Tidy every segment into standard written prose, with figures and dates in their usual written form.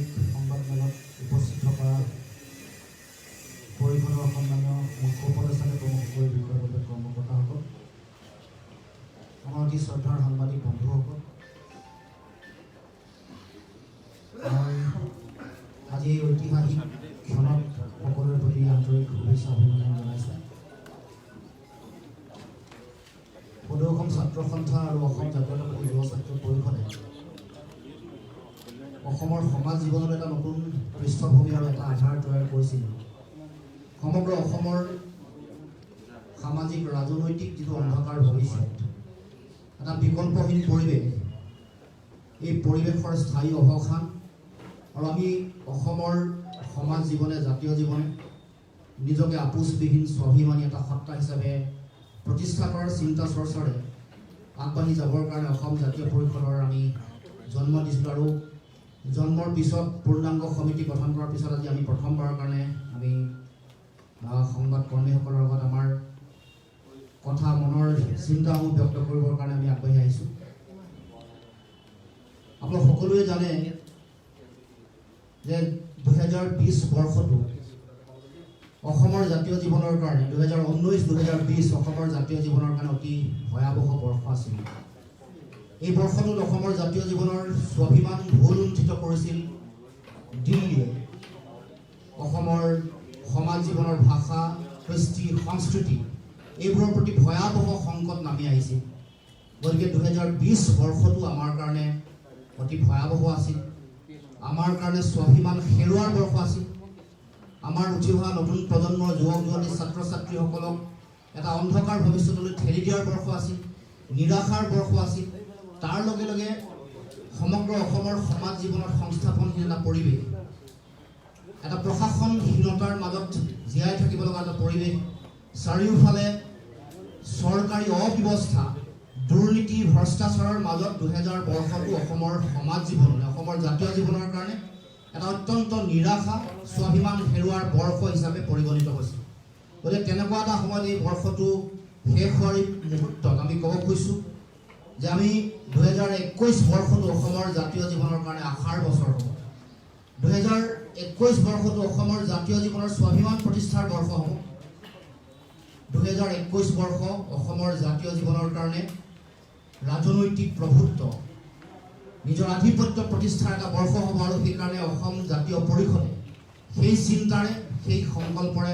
সাংবাদিক সংবাদমেলত উপস্থিত থকা পৰিষদৰ সন্মানীয় মুখ্য উপদেষ্টাকে প্ৰমুখ কৰি বিষয়ৰ কৰ্মকৰ্তাসকল, আমাৰ অতি শ্ৰদ্ধাৰ সাংবাদিক বন্ধুসকল, আজি এই ঐতিহাসিক ক্ষণত সকলোৰে প্ৰতি আন্তৰিক শুভেচ্ছা অভিনন্দন জনাইছোঁ। সদৌ অসম ছাত্ৰ সন্থা আৰু অসম জাতীয়তাবাদী যুৱ ছাত্ৰ পৰিষদে অসমৰ সমাজ জীৱনত এটা নতুন পৃষ্ঠভূমি আৰু এটা আধাৰ তৈয়াৰ কৰিছিল। সমগ্ৰ অসমৰ সামাজিক ৰাজনৈতিক যিটো অন্ধকাৰ ভৱিষ্যত, এটা বিকল্পহীন পৰিৱেশ, এই পৰিৱেশৰ স্থায়ী অৱসান আৰু আমি অসমৰ সমাজ জীৱনে জাতীয় জীৱনে নিজকে আপোচবিহীন স্বাভিমানী এটা সত্তা হিচাপে প্ৰতিষ্ঠা কৰাৰ চিন্তা চৰ্চাৰে আগবাঢ়ি যাবৰ কাৰণে অসম জাতীয় পৰিষদৰ আমি জন্ম দিছিলোঁ আৰু জন্মৰ পিছত পূৰ্ণাংগ সমিতি গঠন কৰাৰ পিছত আজি আমি প্ৰথমবাৰৰ কাৰণে আমি সংবাদ কৰ্মীসকলৰ লগত আমাৰ কথা মনৰ চিন্তাসমূহ ব্যক্ত কৰিবৰ কাৰণে আমি আগবাঢ়ি আহিছোঁ। আপোনালোক সকলোৱে জানে যে 2020 বৰ্ষটো অসমৰ জাতীয় জীৱনৰ কাৰণে 2019-2020 অসমৰ জাতীয় জীৱনৰ কাৰণে অতি ভয়াৱহ বৰ্ষ আছিল। এই বৰ্ষটোত অসমৰ জাতীয় জীৱনৰ স্বাভিমান ভুলুণ্ঠিত কৰিছিল দিল্লীয়ে। অসমৰ সমাজ জীৱনৰ ভাষা, কৃষ্টি, সংস্কৃতি এইবোৰৰ প্ৰতি ভয়াৱহ সংকট নামি আহিছিল। গতিকে 2020 বৰ্ষটো আমাৰ কাৰণে অতি ভয়াৱহ আছিল। আমাৰ কাৰণে স্বাভিমান হেৰুৱাৰ বৰ্ষ আছিল। আমাৰ উঠি অহা নতুন প্ৰজন্মৰ যুৱক যুৱতী ছাত্ৰ ছাত্ৰীসকলক এটা অন্ধকাৰ ভৱিষ্যতলৈ ঠেলি দিয়াৰ বৰ্ষ আছিল, নিৰাশাৰ বৰ্ষ আছিল। তাৰ লগে লগে সমগ্ৰ অসমৰ সমাজ জীৱনত সংস্থাপনহীন এটা পৰিৱেশ, এটা প্ৰশাসনহীনতাৰ মাজত জীয়াই থাকিব লগা এটা পৰিৱেশ, চাৰিওফালে চৰকাৰী অব্যৱস্থা, দুৰ্নীতি, ভ্ৰষ্টাচাৰৰ মাজত 2000 বৰ্ষটো অসমৰ সমাজ জীৱনলৈ, অসমৰ জাতীয় জীৱনৰ কাৰণে এটা অত্যন্ত নিৰাশা, স্বাভিমান হেৰুৱাৰ বৰ্ষ হিচাপে পৰিগণিত হৈছে। গতিকে তেনেকুৱা এটা সময়ত এই বৰ্ষটো শেষ হোৱাৰ মুহূৰ্তত আমি ক'ব খুজিছোঁ যে আমি 2021 বৰ্ষটো অসমৰ জাতীয় জীৱনৰ কাৰণে আশাৰ বছৰ হ'ব। 2021 বৰ্ষটো অসমৰ জাতীয় জীৱনৰ স্বাভিমান প্ৰতিষ্ঠাৰ বৰ্ষ হ'ব। 2021 বৰ্ষ অসমৰ জাতীয় জীৱনৰ কাৰণে ৰাজনৈতিক প্ৰভুত্ব, নিজৰ আধিপত্য প্ৰতিষ্ঠাৰ এটা বৰ্ষ হ'ব আৰু সেইকাৰণে অসম জাতীয় পৰিষদে সেই চিন্তাৰে, সেই সংকল্পৰে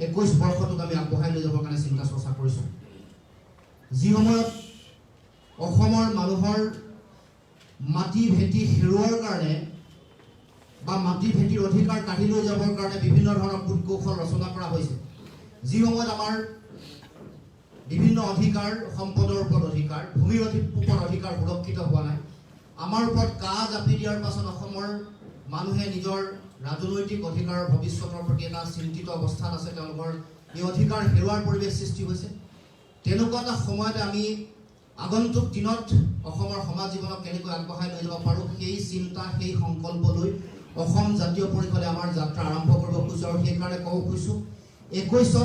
21 বৰ্ষটোক আমি আগবঢ়াই লৈ যাবৰ কাৰণে চিন্তা চৰ্চা কৰিছোঁ। যি সময়ত অসমৰ মানুহৰ মাটি ভেটি হেৰুৱাৰ কাৰণে বা মাটি ভেটিৰ অধিকাৰ কাঢ়ি লৈ যাবৰ কাৰণে বিভিন্ন ধৰণৰ কূট কৌশল ৰচনা কৰা হৈছে, যি সময়ত আমাৰ বিভিন্ন অধিকাৰ, সম্পদৰ ওপৰত অধিকাৰ, ভূমিৰ ওপৰত অধিকাৰ সুৰক্ষিত হোৱা নাই, আমাৰ ওপৰত কাজ জাপি দিয়াৰ পাছত অসমৰ মানুহে নিজৰ ৰাজনৈতিক অধিকাৰৰ ভৱিষ্যতৰ প্ৰতি এটা চিন্তিত অৱস্থাত আছে, তেওঁলোকৰ এই অধিকাৰ হেৰুৱাৰ পৰিৱেশ সৃষ্টি হৈছে। তেনেকুৱা এটা সময়তে আমি আগন্তুক দিনত অসমৰ সমাজ জীৱনক কেনেকৈ আগবঢ়াই লৈ যাব পাৰোঁ, সেই চিন্তা, সেই সংকল্প লৈ অসম জাতীয় পৰিষদে আমাৰ যাত্ৰা আৰম্ভ কৰিব খুজিছোঁ। আৰু সেইকাৰণে ক'ব খুজিছোঁ 21ত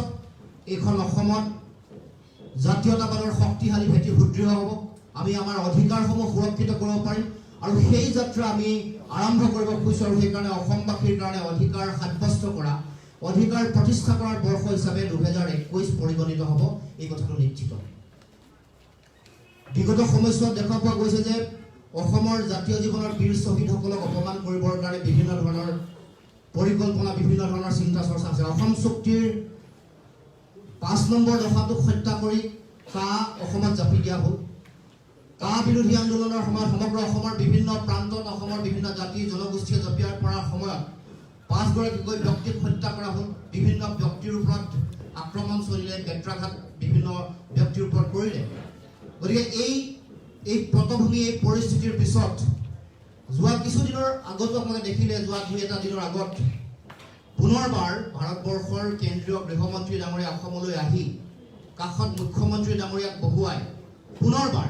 এইখন অসমত জাতীয়তাবাদৰ শক্তিশালী ভেটি সুদৃঢ় হ'ব, আমি আমাৰ অধিকাৰসমূহ সুৰক্ষিত কৰিব পাৰিম আৰু সেই যাত্ৰা আমি আৰম্ভ কৰিব খুজিছোঁ। আৰু সেইকাৰণে অসমবাসীৰ কাৰণে অধিকাৰ সাব্যস্ত কৰা, অধিকাৰ প্ৰতিষ্ঠা কৰাৰ বৰ্ষ হিচাপে 2021 পৰিগণিত হ'ব, এই কথাটো নিশ্চিত। বিগত সময়ছোৱাত দেখা পোৱা গৈছে যে অসমৰ জাতীয় জীৱনৰ বীৰ শ্বহীদসকলক অপমান কৰিবৰ কাৰণে বিভিন্ন ধৰণৰ পৰিকল্পনা, বিভিন্ন ধৰণৰ চিন্তা চৰ্চা আছে। অসম চুক্তিৰ 5 নম্বৰ দফাটোক হত্যা কৰি কা অসমত জাপি দিয়া হ'ল। কা বিৰোধী আন্দোলনৰ সময়ত সমগ্ৰ অসমৰ বিভিন্ন প্ৰান্তত অসমৰ বিভিন্ন জাতি জনগোষ্ঠীয়ে জঁপিয়াই পৰাৰ সময়ত 5 গৰাকীকৈ ব্যক্তিক হত্যা কৰা হ'ল। বিভিন্ন ব্যক্তিৰ ওপৰত আক্ৰমণ চলিলে, বেত্ৰাঘাত বিভিন্ন ব্যক্তিৰ ওপৰত কৰিলে। গতিকে এই পটভূমি, এই পৰিস্থিতিৰ পিছত যোৱা কিছুদিনৰ আগতো আপোনালোকে দেখিলে, যোৱা 2-এটা দিনৰ আগত পুনৰবাৰ ভাৰতবৰ্ষৰ কেন্দ্ৰীয় গৃহমন্ত্ৰী ডাঙৰীয়া অসমলৈ আহি কাষত মুখ্যমন্ত্ৰী ডাঙৰীয়াক বহুৱাই পুনৰবাৰ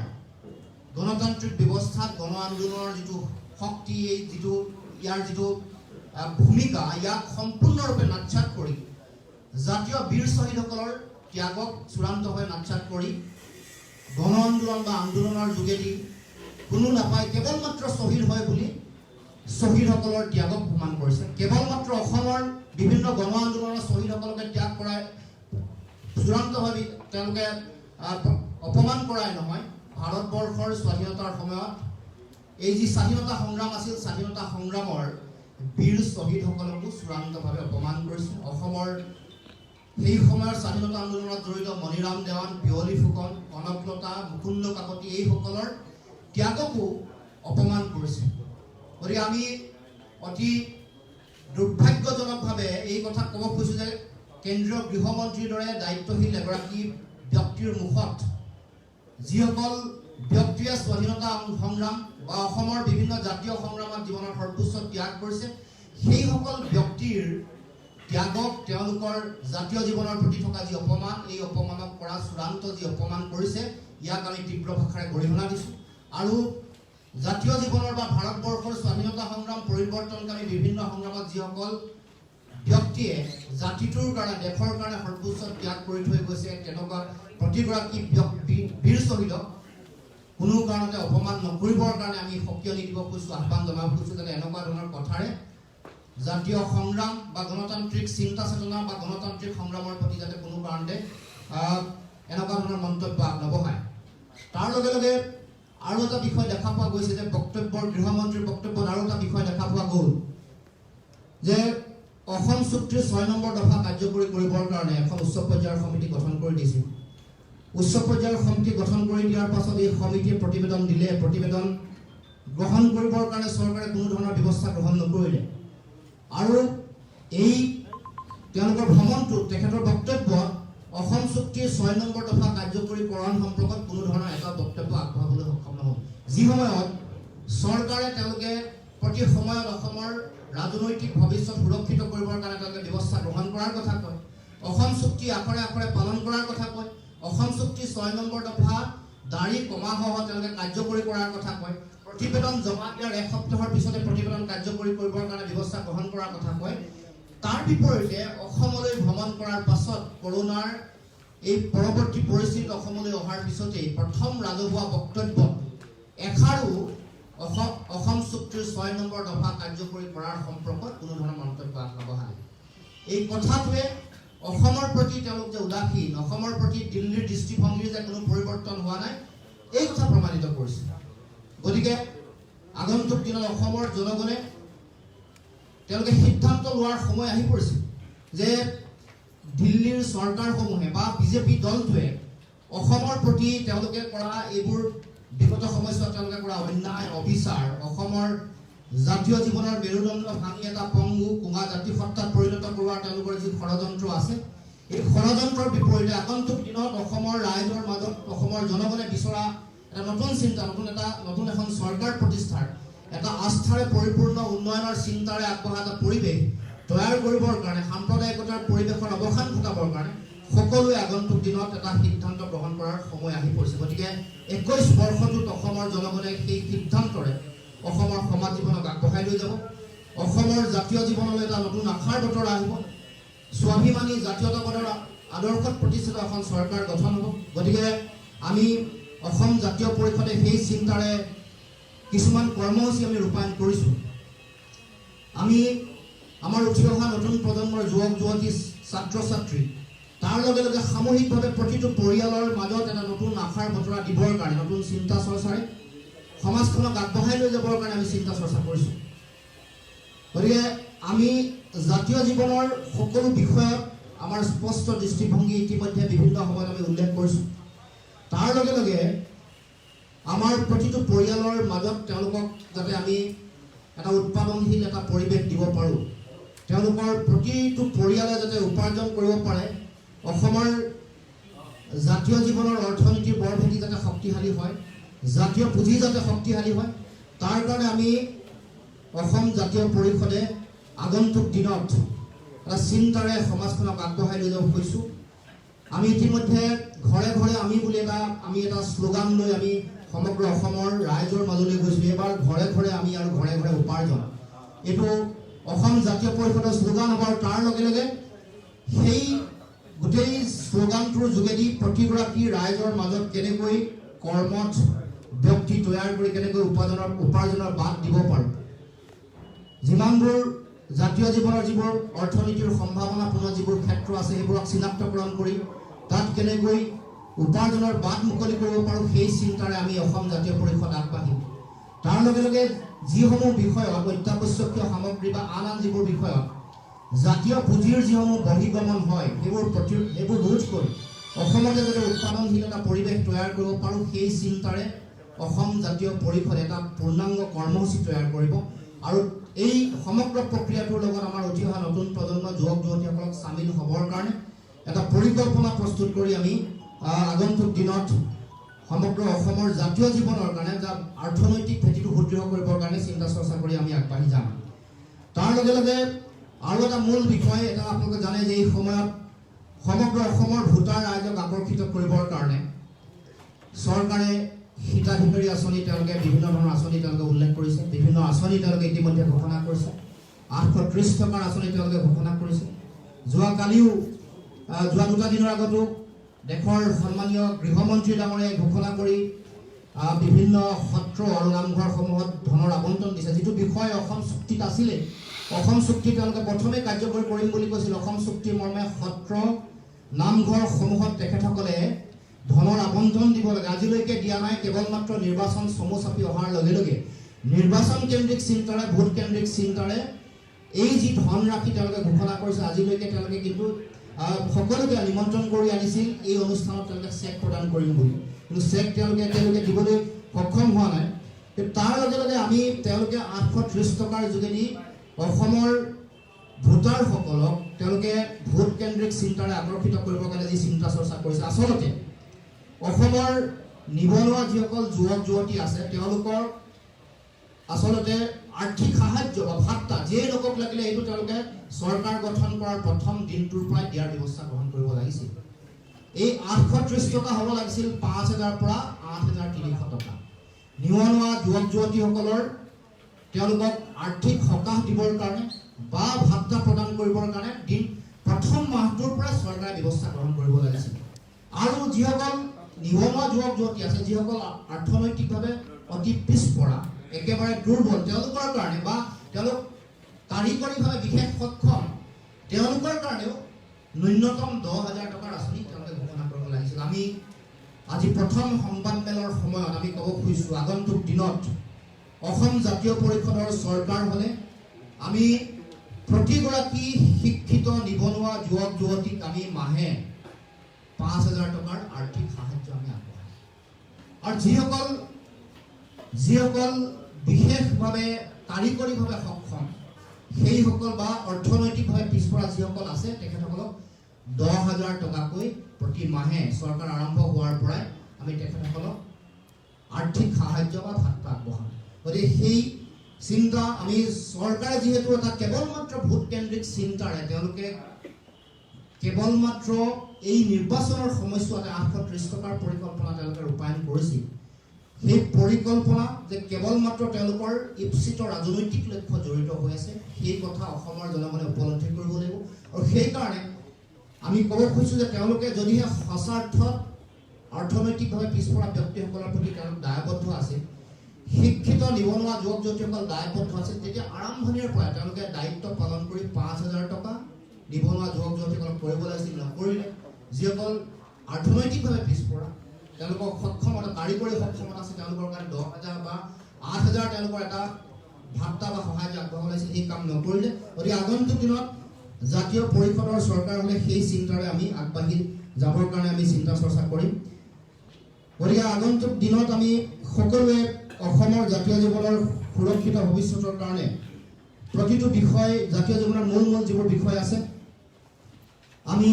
গণতান্ত্ৰিক ব্যৱস্থাত গণ আন্দোলনৰ যিটো শক্তি, এই ইয়াৰ যিটো ভূমিকা, ইয়াক সম্পূৰ্ণৰূপে নাৎসাত কৰি জাতীয় বীৰ শ্বহীদসকলৰ ত্যাগক চূড়ান্তভাৱে নাৎসাত কৰি গণ আন্দোলন বা আন্দোলনৰ যোগেদি কোনো নাপায় কেৱল মাত্ৰ শ্বহীদ হয় বুলি শ্বহীদসকলৰ ত্যাগক অপমান কৰিছে। কেৱল মাত্ৰ অসমৰ বিভিন্ন গণ আন্দোলনৰ শ্বহীদসকলকে ত্যাগ কৰাই চূড়ান্তভাৱে তেওঁলোকে অপমান কৰাই নহয়, ভাৰতবৰ্ষৰ স্বাধীনতাৰ সময়ত এই যি স্বাধীনতা সংগ্ৰাম আছিল, স্বাধীনতা সংগ্ৰামৰ বীৰ শ্বহীদসকলকো চূড়ান্তভাৱে অপমান কৰিছে। অসমৰ সেই সময়ৰ স্বাধীনতা আন্দোলনত জড়িত মণিৰাম দেৱান, পিয়লি ফুকন, কনকলতা, মুকুন্দ কাকতি এইসকলৰ ত্যাগকো অপমান কৰিছে। গতিকে আমি অতি দুৰ্ভাগ্যজনকভাৱে এই কথা ক'ব খুজিছোঁ যে কেন্দ্ৰীয় গৃহমন্ত্ৰীৰ দৰে দায়িত্বশীল এগৰাকী ব্যক্তিৰ মুখত যিসকল ব্যক্তিয়ে স্বাধীনতা সংগ্ৰাম বা অসমৰ বিভিন্ন জাতীয় সংগ্ৰামত জীৱনৰ সৰ্বোচ্চ ত্যাগ কৰিছে, সেইসকল ব্যক্তিৰ ত্যাগক তেওঁলোকৰ জাতীয় জীৱনৰ প্ৰতি থকা যি অপমান, এই অপমানক কৰা চূড়ান্ত যি অপমান কৰিছে, ইয়াক আমি তীব্ৰ ভাষাৰে গৰিহণা দিছোঁ। আৰু জাতীয় জীৱনৰ বা ভাৰতবৰ্ষৰ স্বাধীনতা সংগ্ৰাম পৰিৱৰ্তনকাৰী বিভিন্ন সংগ্ৰামত যিসকল ব্যক্তিয়ে জাতিটোৰ কাৰণে, দেশৰ কাৰণে সৰ্বোচ্চ ত্যাগ কৰি থৈ গৈছে, তেনেকুৱা প্ৰতিগৰাকী বীৰ শ্বহীদক কোনো কাৰণতে অপমান নকৰিবৰ কাৰণে আমি সকিয়নি দিব খুজিছোঁ, আহ্বান জনাব খুজিছোঁ, যাতে এনেকুৱা ধৰণৰ কথাৰে জাতীয় সংগ্ৰাম বা গণতান্ত্ৰিক চিন্তা চেতনা বা গণতান্ত্ৰিক সংগ্ৰামৰ প্ৰতি যাতে কোনো কাৰণতে এনেকুৱা ধৰণৰ মন্তব্য নবহায়। তাৰ লগে লগে আৰু এটা বিষয় দেখা পোৱা গৈছে যে গৃহমন্ত্ৰীৰ বক্তব্যত আৰু এটা বিষয় দেখা পোৱা গ'ল যে অসম চুক্তিৰ ৬ নম্বৰ দফা কাৰ্যকৰী কৰিবৰ কাৰণে এখন উচ্চ পৰ্যায়ৰ সমিতি গঠন কৰি দিছিল। উচ্চ পৰ্যায়ৰ সমিতি গঠন কৰি দিয়াৰ পাছত এই সমিতিয়ে প্ৰতিবেদন দিলে, প্ৰতিবেদন গ্ৰহণ কৰিবৰ কাৰণে চৰকাৰে কোনো ধৰণৰ ব্যৱস্থা গ্ৰহণ নকৰিলে। আৰু এই তেওঁলোকৰ ভ্ৰমণটোত তেখেতৰ বক্তব্যত অসম চুক্তিৰ ৬ নম্বৰ দফা কাৰ্যকৰীকৰণ সম্পৰ্কত কোনো ধৰণৰ এটা বক্তব্য আগবঢ়াবলৈ সক্ষম নহ'ল। যি সময়ত চৰকাৰে তেওঁলোকে প্ৰতি সময়ত অসমৰ ৰাজনৈতিক ভৱিষ্যত সুৰক্ষিত কৰিবৰ কাৰণে তেওঁলোকে ব্যৱস্থা গ্ৰহণ কৰাৰ কথা কয়, অসম চুক্তি আখৰে আখৰে পালন কৰাৰ কথা কয়, অসম চুক্তি ৬ নম্বৰ দফা দাড়ি কমাসহ তেওঁলোকে কাৰ্যকৰী কৰাৰ কথা কয়, প্ৰতিবেদন জমা দিয়াৰ ১ সপ্তাহৰ পিছতে প্ৰতিবেদন কাৰ্যকৰী কৰিবৰ কাৰণে ব্যৱস্থা গ্ৰহণ কৰাৰ কথা কয়। তাৰ বিপৰীতে অসমলৈ ভ্ৰমণ কৰাৰ পাছত কৰোনাৰ এই পৰৱৰ্তী পৰিস্থিতিত অসমলৈ অহাৰ পিছতেই প্ৰথম ৰাজহুৱা বক্তব্যত এষাৰো অসম চুক্তিৰ ৬ নম্বৰ দফা কাৰ্যকৰী কৰাৰ সম্পৰ্কত কোনো ধৰণৰ মন্তব্য আগনবঢ়ালে। এই কথাটোৱে অসমৰ প্ৰতি তেওঁলোক যে উদাসীন, অসমৰ প্ৰতি দিল্লীৰ দৃষ্টিভংগীৰ যে কোনো পৰিৱৰ্তন হোৱা নাই, এই কথা প্ৰমাণিত কৰিছে। গতিকে আগন্তুক দিনত অসমৰ জনগণে তেওঁলোকে সিদ্ধান্ত লোৱাৰ সময় আহি পৰিছে যে দিল্লীৰ চৰকাৰসমূহে বা বিজেপি দলটোৱে অসমৰ প্ৰতি তেওঁলোকে কৰা এইবোৰ বিগত সময়ছোৱাত তেওঁলোকে কৰা অন্যায়, অবিচাৰ, অসমৰ জাতীয় জীৱনৰ মেৰুদণ্ড ভাঙি এটা পংগু কোঙা জাতি সত্তাত পৰিণত কৰোৱাৰ তেওঁলোকৰ যি ষড়যন্ত্ৰ আছে, এই ষড়যন্ত্ৰৰ বিপৰীতে আগন্তুক দিনত অসমৰ ৰাইজৰ মাজত অসমৰ জনগণে বিচৰা এটা নতুন চিন্তা, নতুন এখন চৰকাৰ প্ৰতিষ্ঠাৰ এটা আস্থাৰে পৰিপূৰ্ণ উন্নয়নৰ চিন্তাৰে আগবঢ়া এটা পৰিৱেশ তৈয়াৰ কৰিবৰ কাৰণে, সাম্প্ৰদায়িকতাৰ পৰিৱেশৰ অৱসান ঘটাবৰ কাৰণে সকলোৱে আগন্তুক দিনত এটা সিদ্ধান্ত গ্ৰহণ কৰাৰ সময় আহি পৰিছে। গতিকে ২১ বৰ্ষটোত অসমৰ জনগণে সেই সিদ্ধান্তৰে অসমৰ সমাজ জীৱনক আগবঢ়াই লৈ যাব, অসমৰ জাতীয় জীৱনলৈ এটা নতুন আশাৰ বতৰা আহিব, স্বাভিমানী জাতীয়তাবাদৰ আদৰ্শত প্ৰতিষ্ঠিত এখন চৰকাৰ গঠন হ'ব। গতিকে আমি অসম জাতীয় পৰিষদে সেই চিন্তাৰে কিছুমান কৰ্মসূচী আমি ৰূপায়ণ কৰিছোঁ। আমি আমাৰ উঠি অহা নতুন প্ৰজন্মৰ যুৱক যুৱতী, ছাত্ৰ ছাত্ৰী, তাৰ লগে লগে সামূহিকভাৱে প্ৰতিটো পৰিয়ালৰ মাজত এটা নতুন আশাৰ বতৰা দিবৰ কাৰণে, নতুন চিন্তা চৰ্চাৰে সমাজখনক আগবঢ়াই লৈ যাবৰ কাৰণে আমি চিন্তা চৰ্চা কৰিছোঁ। গতিকে আমি জাতীয় জীৱনৰ সকলো বিষয়ত আমাৰ স্পষ্ট দৃষ্টিভংগী ইতিমধ্যে বিভিন্ন সময়ত আমি উল্লেখ কৰিছোঁ। তাৰ লগে লগে আমাৰ প্ৰতিটো পৰিয়ালৰ মাজত তেওঁলোকক যাতে আমি এটা উৎপাদনশীল এটা পৰিৱেশ দিব পাৰোঁ, তেওঁলোকৰ প্ৰতিটো পৰিয়ালে যাতে উপাৰ্জন কৰিব পাৰে, অসমৰ জাতীয় জীৱনৰ অৰ্থনীতিৰ বৰ ভেটি যাতে শক্তিশালী হয়, জাতীয় পুঁজি যাতে শক্তিশালী হয়, তাৰ কাৰণে আমি অসম জাতীয় পৰিষদে আগন্তুক দিনত এটা চিন্তাৰে সমাজখনক আগবঢ়াই লৈ যাব খুজিছোঁ। আমি ইতিমধ্যে ঘৰে ঘৰে আমি বুলি এটা শ্লোগান লৈ আমি সমগ্ৰ অসমৰ ৰাইজৰ মাজলৈ গৈছিলোঁ। এইবাৰ ঘৰে ঘৰে আমি আৰু ঘৰে ঘৰে উপাৰ্জন, এইটো অসম জাতীয় পৰিষদৰ শ্লোগান হ'ব। আৰু তাৰ লগে লগে সেই গোটেই শ্লোগানটোৰ যোগেদি প্ৰতিগৰাকী ৰাইজৰ মাজত কেনেকৈ কৰ্মত ব্যক্তি তৈয়াৰ কৰি কেনেকৈ উপাৰ্জনৰ বাট দিব পাৰোঁ, যিমানবোৰ জাতীয় জীৱনৰ যিবোৰ অৰ্থনীতিৰ সম্ভাৱনাপূৰ্ণ যিবোৰ ক্ষেত্ৰ আছে সেইবোৰক চিনাক্তকৰণ কৰি তাত কেনেকৈ উপাৰ্জনৰ বাট মুকলি কৰিব পাৰোঁ সেই চিন্তাৰে আমি অসম জাতীয় পৰিষদ আগবাঢ়িম। তাৰ লগে লগে যিসমূহ বিষয়ত অত্যাৱশ্যকীয় সামগ্ৰী বা আন আন যিবোৰ বিষয়ত জাতীয় পুঁজিৰ যিসমূহ বহিৰ্গমন হয় সেইবোৰ ৰোধ কৰি অসমতে যাতে উৎপাদনশীল এটা পৰিৱেশ তৈয়াৰ কৰিব পাৰোঁ সেই চিন্তাৰে অসম জাতীয় পৰিষদ এটা পূৰ্ণাংগ কৰ্মসূচী তৈয়াৰ কৰিব। আৰু এই সমগ্ৰ প্ৰক্ৰিয়াটোৰ লগত আমাৰ উঠি অহা নতুন প্ৰজন্মৰ যুৱক যুৱতীসকলক চামিল হ'বৰ কাৰণে এটা পৰিকল্পনা প্ৰস্তুত কৰি আমি আগন্তুক দিনত সমগ্ৰ অসমৰ জাতীয় জীৱনৰ কাৰণে এটা অৰ্থনৈতিক ভেটিটো সুদৃঢ় কৰিবৰ কাৰণে চিন্তা চৰ্চা কৰি আমি আগবাঢ়ি যাম। তাৰ লগে লগে আৰু এটা মূল বিষয় এটা আপোনালোকে জানে যে এই সময়ত সমগ্ৰ অসমৰ ভোটাৰ ৰাইজক আকৰ্ষিত কৰিবৰ কাৰণে চৰকাৰে হিতাধিকাৰী আঁচনি তেওঁলোকে বিভিন্ন ধৰণৰ আঁচনি তেওঁলোকে উল্লেখ কৰিছে। বিভিন্ন আঁচনি তেওঁলোকে ইতিমধ্যে ঘোষণা কৰিছে। 830 টকাৰ আঁচনি তেওঁলোকে ঘোষণা কৰিছে। যোৱাকালিও যোৱা 2 দিনৰ আগতো দেশৰ সন্মানীয় গৃহমন্ত্ৰী ডাঙৰীয়াই ঘোষণা কৰি বিভিন্ন সত্ৰ আৰু নামঘৰসমূহত ধনৰ আবণ্টন দিছে। যিটো বিষয় অসম চুক্তিত আছিলে, অসম চুক্তি তেওঁলোকে প্ৰথমে কাৰ্যকৰী কৰিম বুলি কৈছিল। অসম চুক্তি মৰ্মে সত্ৰ নামঘৰসমূহত তেখেতসকলে ধনৰ আবণ্টন দিব লাগে। আজিলৈকে দিয়া নাই। কেৱল মাত্ৰ নিৰ্বাচন চমু চাপি অহাৰ লগে লগে নিৰ্বাচন কেন্দ্ৰিক চিন্তাৰে, ভোট কেন্দ্ৰিক চিন্তাৰে এই যি ধনৰাশি তেওঁলোকে ঘোষণা কৰিছে, আজিলৈকে তেওঁলোকে কিন্তু সকলোকে নিমন্ত্ৰণ কৰি আনিছিল এই অনুষ্ঠানত তেওঁলোকে চেক প্ৰদান কৰিম বুলি, কিন্তু চেক তেওঁলোকে দিবলৈ সক্ষম হোৱা নাই। তাৰ লগে লগে আমি তেওঁলোকে 830 টকাৰ যোগেদি অসমৰ ভোটাৰসকলক তেওঁলোকে ভোট কেন্দ্ৰিক চিন্তাৰে আকৰ্ষিত কৰিবৰ কাৰণে যি চিন্তা চৰ্চা কৰিছে, আচলতে অসমৰ নিবনুৱা যিসকল যুৱক যুৱতী আছে তেওঁলোকৰ আচলতে আৰ্থিক সাহায্য বা ভাত্তা যিয়ে নকক লাগিলে এইটো তেওঁলোকে চৰকাৰ গঠন কৰাৰ প্ৰথম দিনটোৰ পৰাই দিয়াৰ ব্যৱস্থা গ্ৰহণ কৰিব লাগিছিল। এই 830 টকা হ'ব লাগিছিল 5,000 পৰা 8,300 টকা। নিবনুৱা যুৱক যুৱতীসকলৰ তেওঁলোকক আৰ্থিক সকাহ দিবৰ কাৰণে বা ভাত্তা প্ৰদান কৰিবৰ কাৰণে প্ৰথম মাহটোৰ পৰা চৰকাৰে ব্যৱস্থা গ্ৰহণ কৰিব লাগিছিল। আৰু যিসকল নিবনুৱা যুৱক যুৱতী আছে, যিসকল অৰ্থনৈতিকভাৱে অতি পিছপৰা, একেবাৰে দুৰ্বল, তেওঁলোকৰ কাৰণে বা তেওঁলোক কাৰিকৰীভাৱে বিশেষ সক্ষম, তেওঁলোকৰ কাৰণেও ন্যূনতম 10,000 টকাৰ আঁচনি তেওঁলোকে ঘোষণা কৰিব লাগিছিল। আমি আজি প্ৰথম সংবাদমেলৰ সময়ত আমি ক'ব খুজিছোঁ, আগন্তুক দিনত অসম জাতীয় পৰিষদৰ চৰকাৰ হ'লে আমি প্ৰতিগৰাকী শিক্ষিত নিবনুৱা যুৱক যুৱতীক আমি মাহে 5,000 টকাৰ আৰ্থিক সাহায্য আমি আগবঢ়াম। আৰু যিসকল বিশেষভাৱে কাৰিকৰীভাৱে সক্ষম সেইসকল বা অৰ্থনৈতিকভাৱে পিছপৰা যিসকল আছে তেখেতসকলক 10,000 টকাকৈ প্ৰতি মাহে চৰকাৰ আৰম্ভ হোৱাৰ পৰাই আমি তেখেতসকলক আৰ্থিক সাহায্য বা ভাত্তা আগবঢ়াম। গতিকে সেই চিন্তা আমি চৰকাৰে যিহেতু এটা কেৱল মাত্ৰ ভোট কেন্দ্ৰিক চিন্তাৰে তেওঁলোকে কেৱল মাত্ৰ এই নিৰ্বাচনৰ সময়ছোৱাতে 830 টকাৰ পৰিকল্পনা তেওঁলোকে ৰূপায়ণ কৰিছিল। সেই পৰিকল্পনা যে কেৱল মাত্ৰ তেওঁলোকৰ ইপ্সিত ৰাজনৈতিক লক্ষ্য জড়িত হৈ আছে, সেই কথা অসমৰ জনগণে উপলব্ধি কৰিব লাগিব। আৰু সেইকাৰণে আমি ক'ব খুজিছোঁ যে তেওঁলোকে যদিহে সঁচাৰ্থত অৰ্থনৈতিকভাৱে পিছপৰা ব্যক্তিসকলৰ প্ৰতি তেওঁলোক দায়বদ্ধ আছে, শিক্ষিত নিবনুৱা যুৱক যুৱতীসকল দায়বদ্ধ আছে, তেতিয়া আৰম্ভণিৰ পৰাই তেওঁলোকে দায়িত্ব পালন কৰি 5,000 টকা নিবনুৱা যুৱক যুৱতীসকলক কৰিব লাগিছিল। নকৰিলে যিসকল অৰ্থনৈতিকভাৱে পিছপৰা, তেওঁলোকৰ সক্ষমতা, কাৰিকৰী সক্ষমতা আছে, তেওঁলোকৰ কাৰণে 10,000 বা 8,000 তেওঁলোকৰ এটা ভাত্তা বা সহায় আগবঢ়াব লাগিছিল। সেই কাম নকৰিলে। গতিকে আগন্তুক দিনত জাতীয় পৰিষদৰ চৰকাৰ হ'লে সেই চিন্তাৰে আমি আগবাঢ়ি যাবৰ কাৰণে আমি চিন্তা চৰ্চা কৰিম। গতিকে আগন্তুক দিনত আমি সকলোৱে অসমৰ জাতীয় জীৱনৰ সুৰক্ষিত ভৱিষ্যতৰ কাৰণে প্ৰতিটো বিষয়, জাতীয় জীৱনৰ মূল যিবোৰ বিষয় আছে, আমি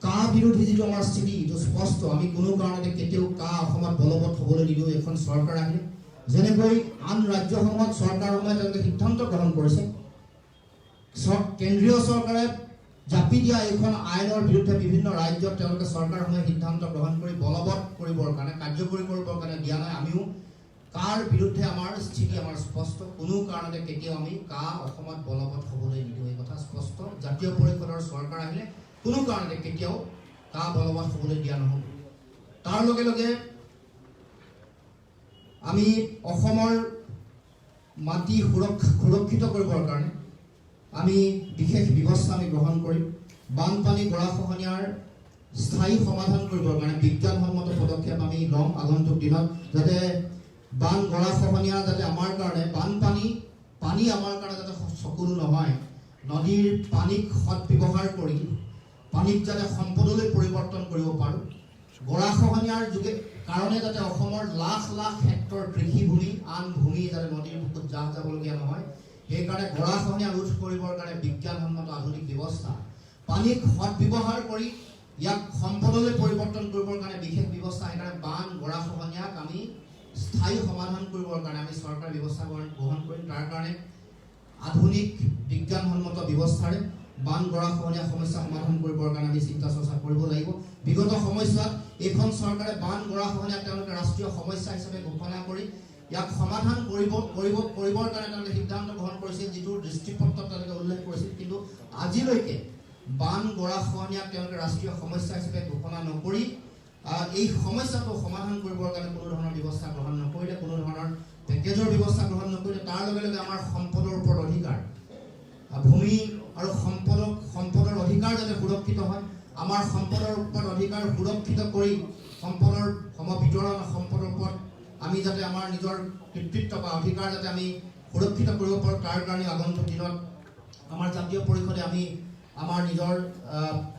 কা বিৰোধী যিটো আমাৰ স্থিতি এইটো স্পষ্ট। আমি কোনো কাৰণতে কেতিয়াও কা অসমত বলবৎ হ'বলৈ নিদিওঁ। এখন চৰকাৰ আহিলে যেনেকৈ আন ৰাজ্যসমূহত চৰকাৰসমূহে তেওঁলোকে সিদ্ধান্ত গ্ৰহণ কৰিছে, কেন্দ্ৰীয় চৰকাৰে জাপি দিয়া এইখন আইনৰ বিৰুদ্ধে বিভিন্ন ৰাজ্যত তেওঁলোকে চৰকাৰসমূহে সিদ্ধান্ত গ্ৰহণ কৰি বলবৎ কৰিবৰ কাৰণে, কাৰ্যকৰী কৰিবৰ কাৰণে দিয়া নাই। আমিও কাৰ বিৰুদ্ধে আমাৰ স্থিতি আমাৰ স্পষ্ট। কোনো কাৰণতে কেতিয়াও আমি কা অসমত বলবৎ হ'বলৈ নিদিওঁ, এই কথা স্পষ্ট। জাতীয় পৰিষদৰ চৰকাৰ আহিলে কোনো কাৰণতে কেতিয়াও কা বলবৎ হ'বলৈ দিয়া নহ'ব। তাৰ লগে লগে আমি অসমৰ মাটি সুৰক্ষিত কৰিবৰ কাৰণে আমি বিশেষ ব্যৱস্থা আমি গ্ৰহণ কৰিম। বানপানী গৰাখহনীয়াৰ স্থায়ী সমাধান কৰিবৰ কাৰণে বিজ্ঞানসন্মত পদক্ষেপ আমি ল'ম আগন্তুক দিনত, যাতে বান গৰাখহনীয়া যাতে আমাৰ কাৰণে পানী আমাৰ কাৰণে যাতে চকুলো নহয়, নদীৰ পানীক সৎ ব্যৱহাৰ কৰি পানীক যাতে সম্পদলৈ পৰিৱৰ্তন কৰিব পাৰোঁ। গৰাখহনীয়াৰ কাৰণে যাতে অসমৰ লাখ লাখ হেক্টৰ কৃষিভূমি আন ভূমি যাতে নদীৰ বুকুত জাহ যাবলগীয়া নহয়, সেইকাৰণে গৰাখহনীয়া ৰোধ কৰিবৰ কাৰণে বিজ্ঞানসন্মত আধুনিক ব্যৱস্থা, পানীক সৎ ব্যৱহাৰ কৰি ইয়াক সম্পদলৈ পৰিৱৰ্তন কৰিবৰ কাৰণে বিশেষ ব্যৱস্থা, সেইকাৰণে বান গৰাখহনীয়াক আমি স্থায়ী সমাধান কৰিবৰ কাৰণে আমি চৰকাৰী ব্যৱস্থা গ্ৰহণ কৰিম। তাৰ কাৰণে আধুনিক বিজ্ঞানসন্মত ব্যৱস্থাৰে বান গৰাখহনীয়া সমস্যা সমাধান কৰিবৰ কাৰণে আমি চিন্তা চৰ্চা কৰিব লাগিব। বিগত সময়ছোৱাত এইখন চৰকাৰে বান গৰাখহনীয়াক তেওঁলোকে ৰাষ্ট্ৰীয় সমস্যা হিচাপে ঘোষণা কৰি ইয়াক সমাধান কৰিবৰ কাৰণে তেওঁলোকে সিদ্ধান্ত গ্ৰহণ কৰিছিল, যিটো দৃষ্টিপত্ৰত তেওঁলোকে উল্লেখ কৰিছিল। কিন্তু আজিলৈকে বান গৰাখহনীয়াক তেওঁলোকে ৰাষ্ট্ৰীয় সমস্যা হিচাপে ঘোষণা নকৰি এই সমস্যাটো সমাধান কৰিবৰ কাৰণে কোনো ধৰণৰ ব্যৱস্থা গ্ৰহণ নকৰিলে, কোনো ধৰণৰ পেকেজৰ ব্যৱস্থা গ্ৰহণ নকৰিলে, তাৰ লগে লগে আমাৰ সম্পদৰ ওপৰত অধিকাৰ, ভূমি আৰু সম্পদৰ অধিকাৰ যাতে সুৰক্ষিত হয়, আমাৰ সম্পদৰ ওপৰত অধিকাৰ সুৰক্ষিত কৰি সম্পদৰ সমবিতৰণ, সম্পদৰ ওপৰত আমি যাতে আমাৰ নিজৰ কৃতিত্ব বা অধিকাৰ যাতে আমি সুৰক্ষিত কৰিব পাৰোঁ, তাৰ কাৰণে আগন্তুক দিনত আমাৰ জাতীয় পৰিষদে আমি আমাৰ নিজৰ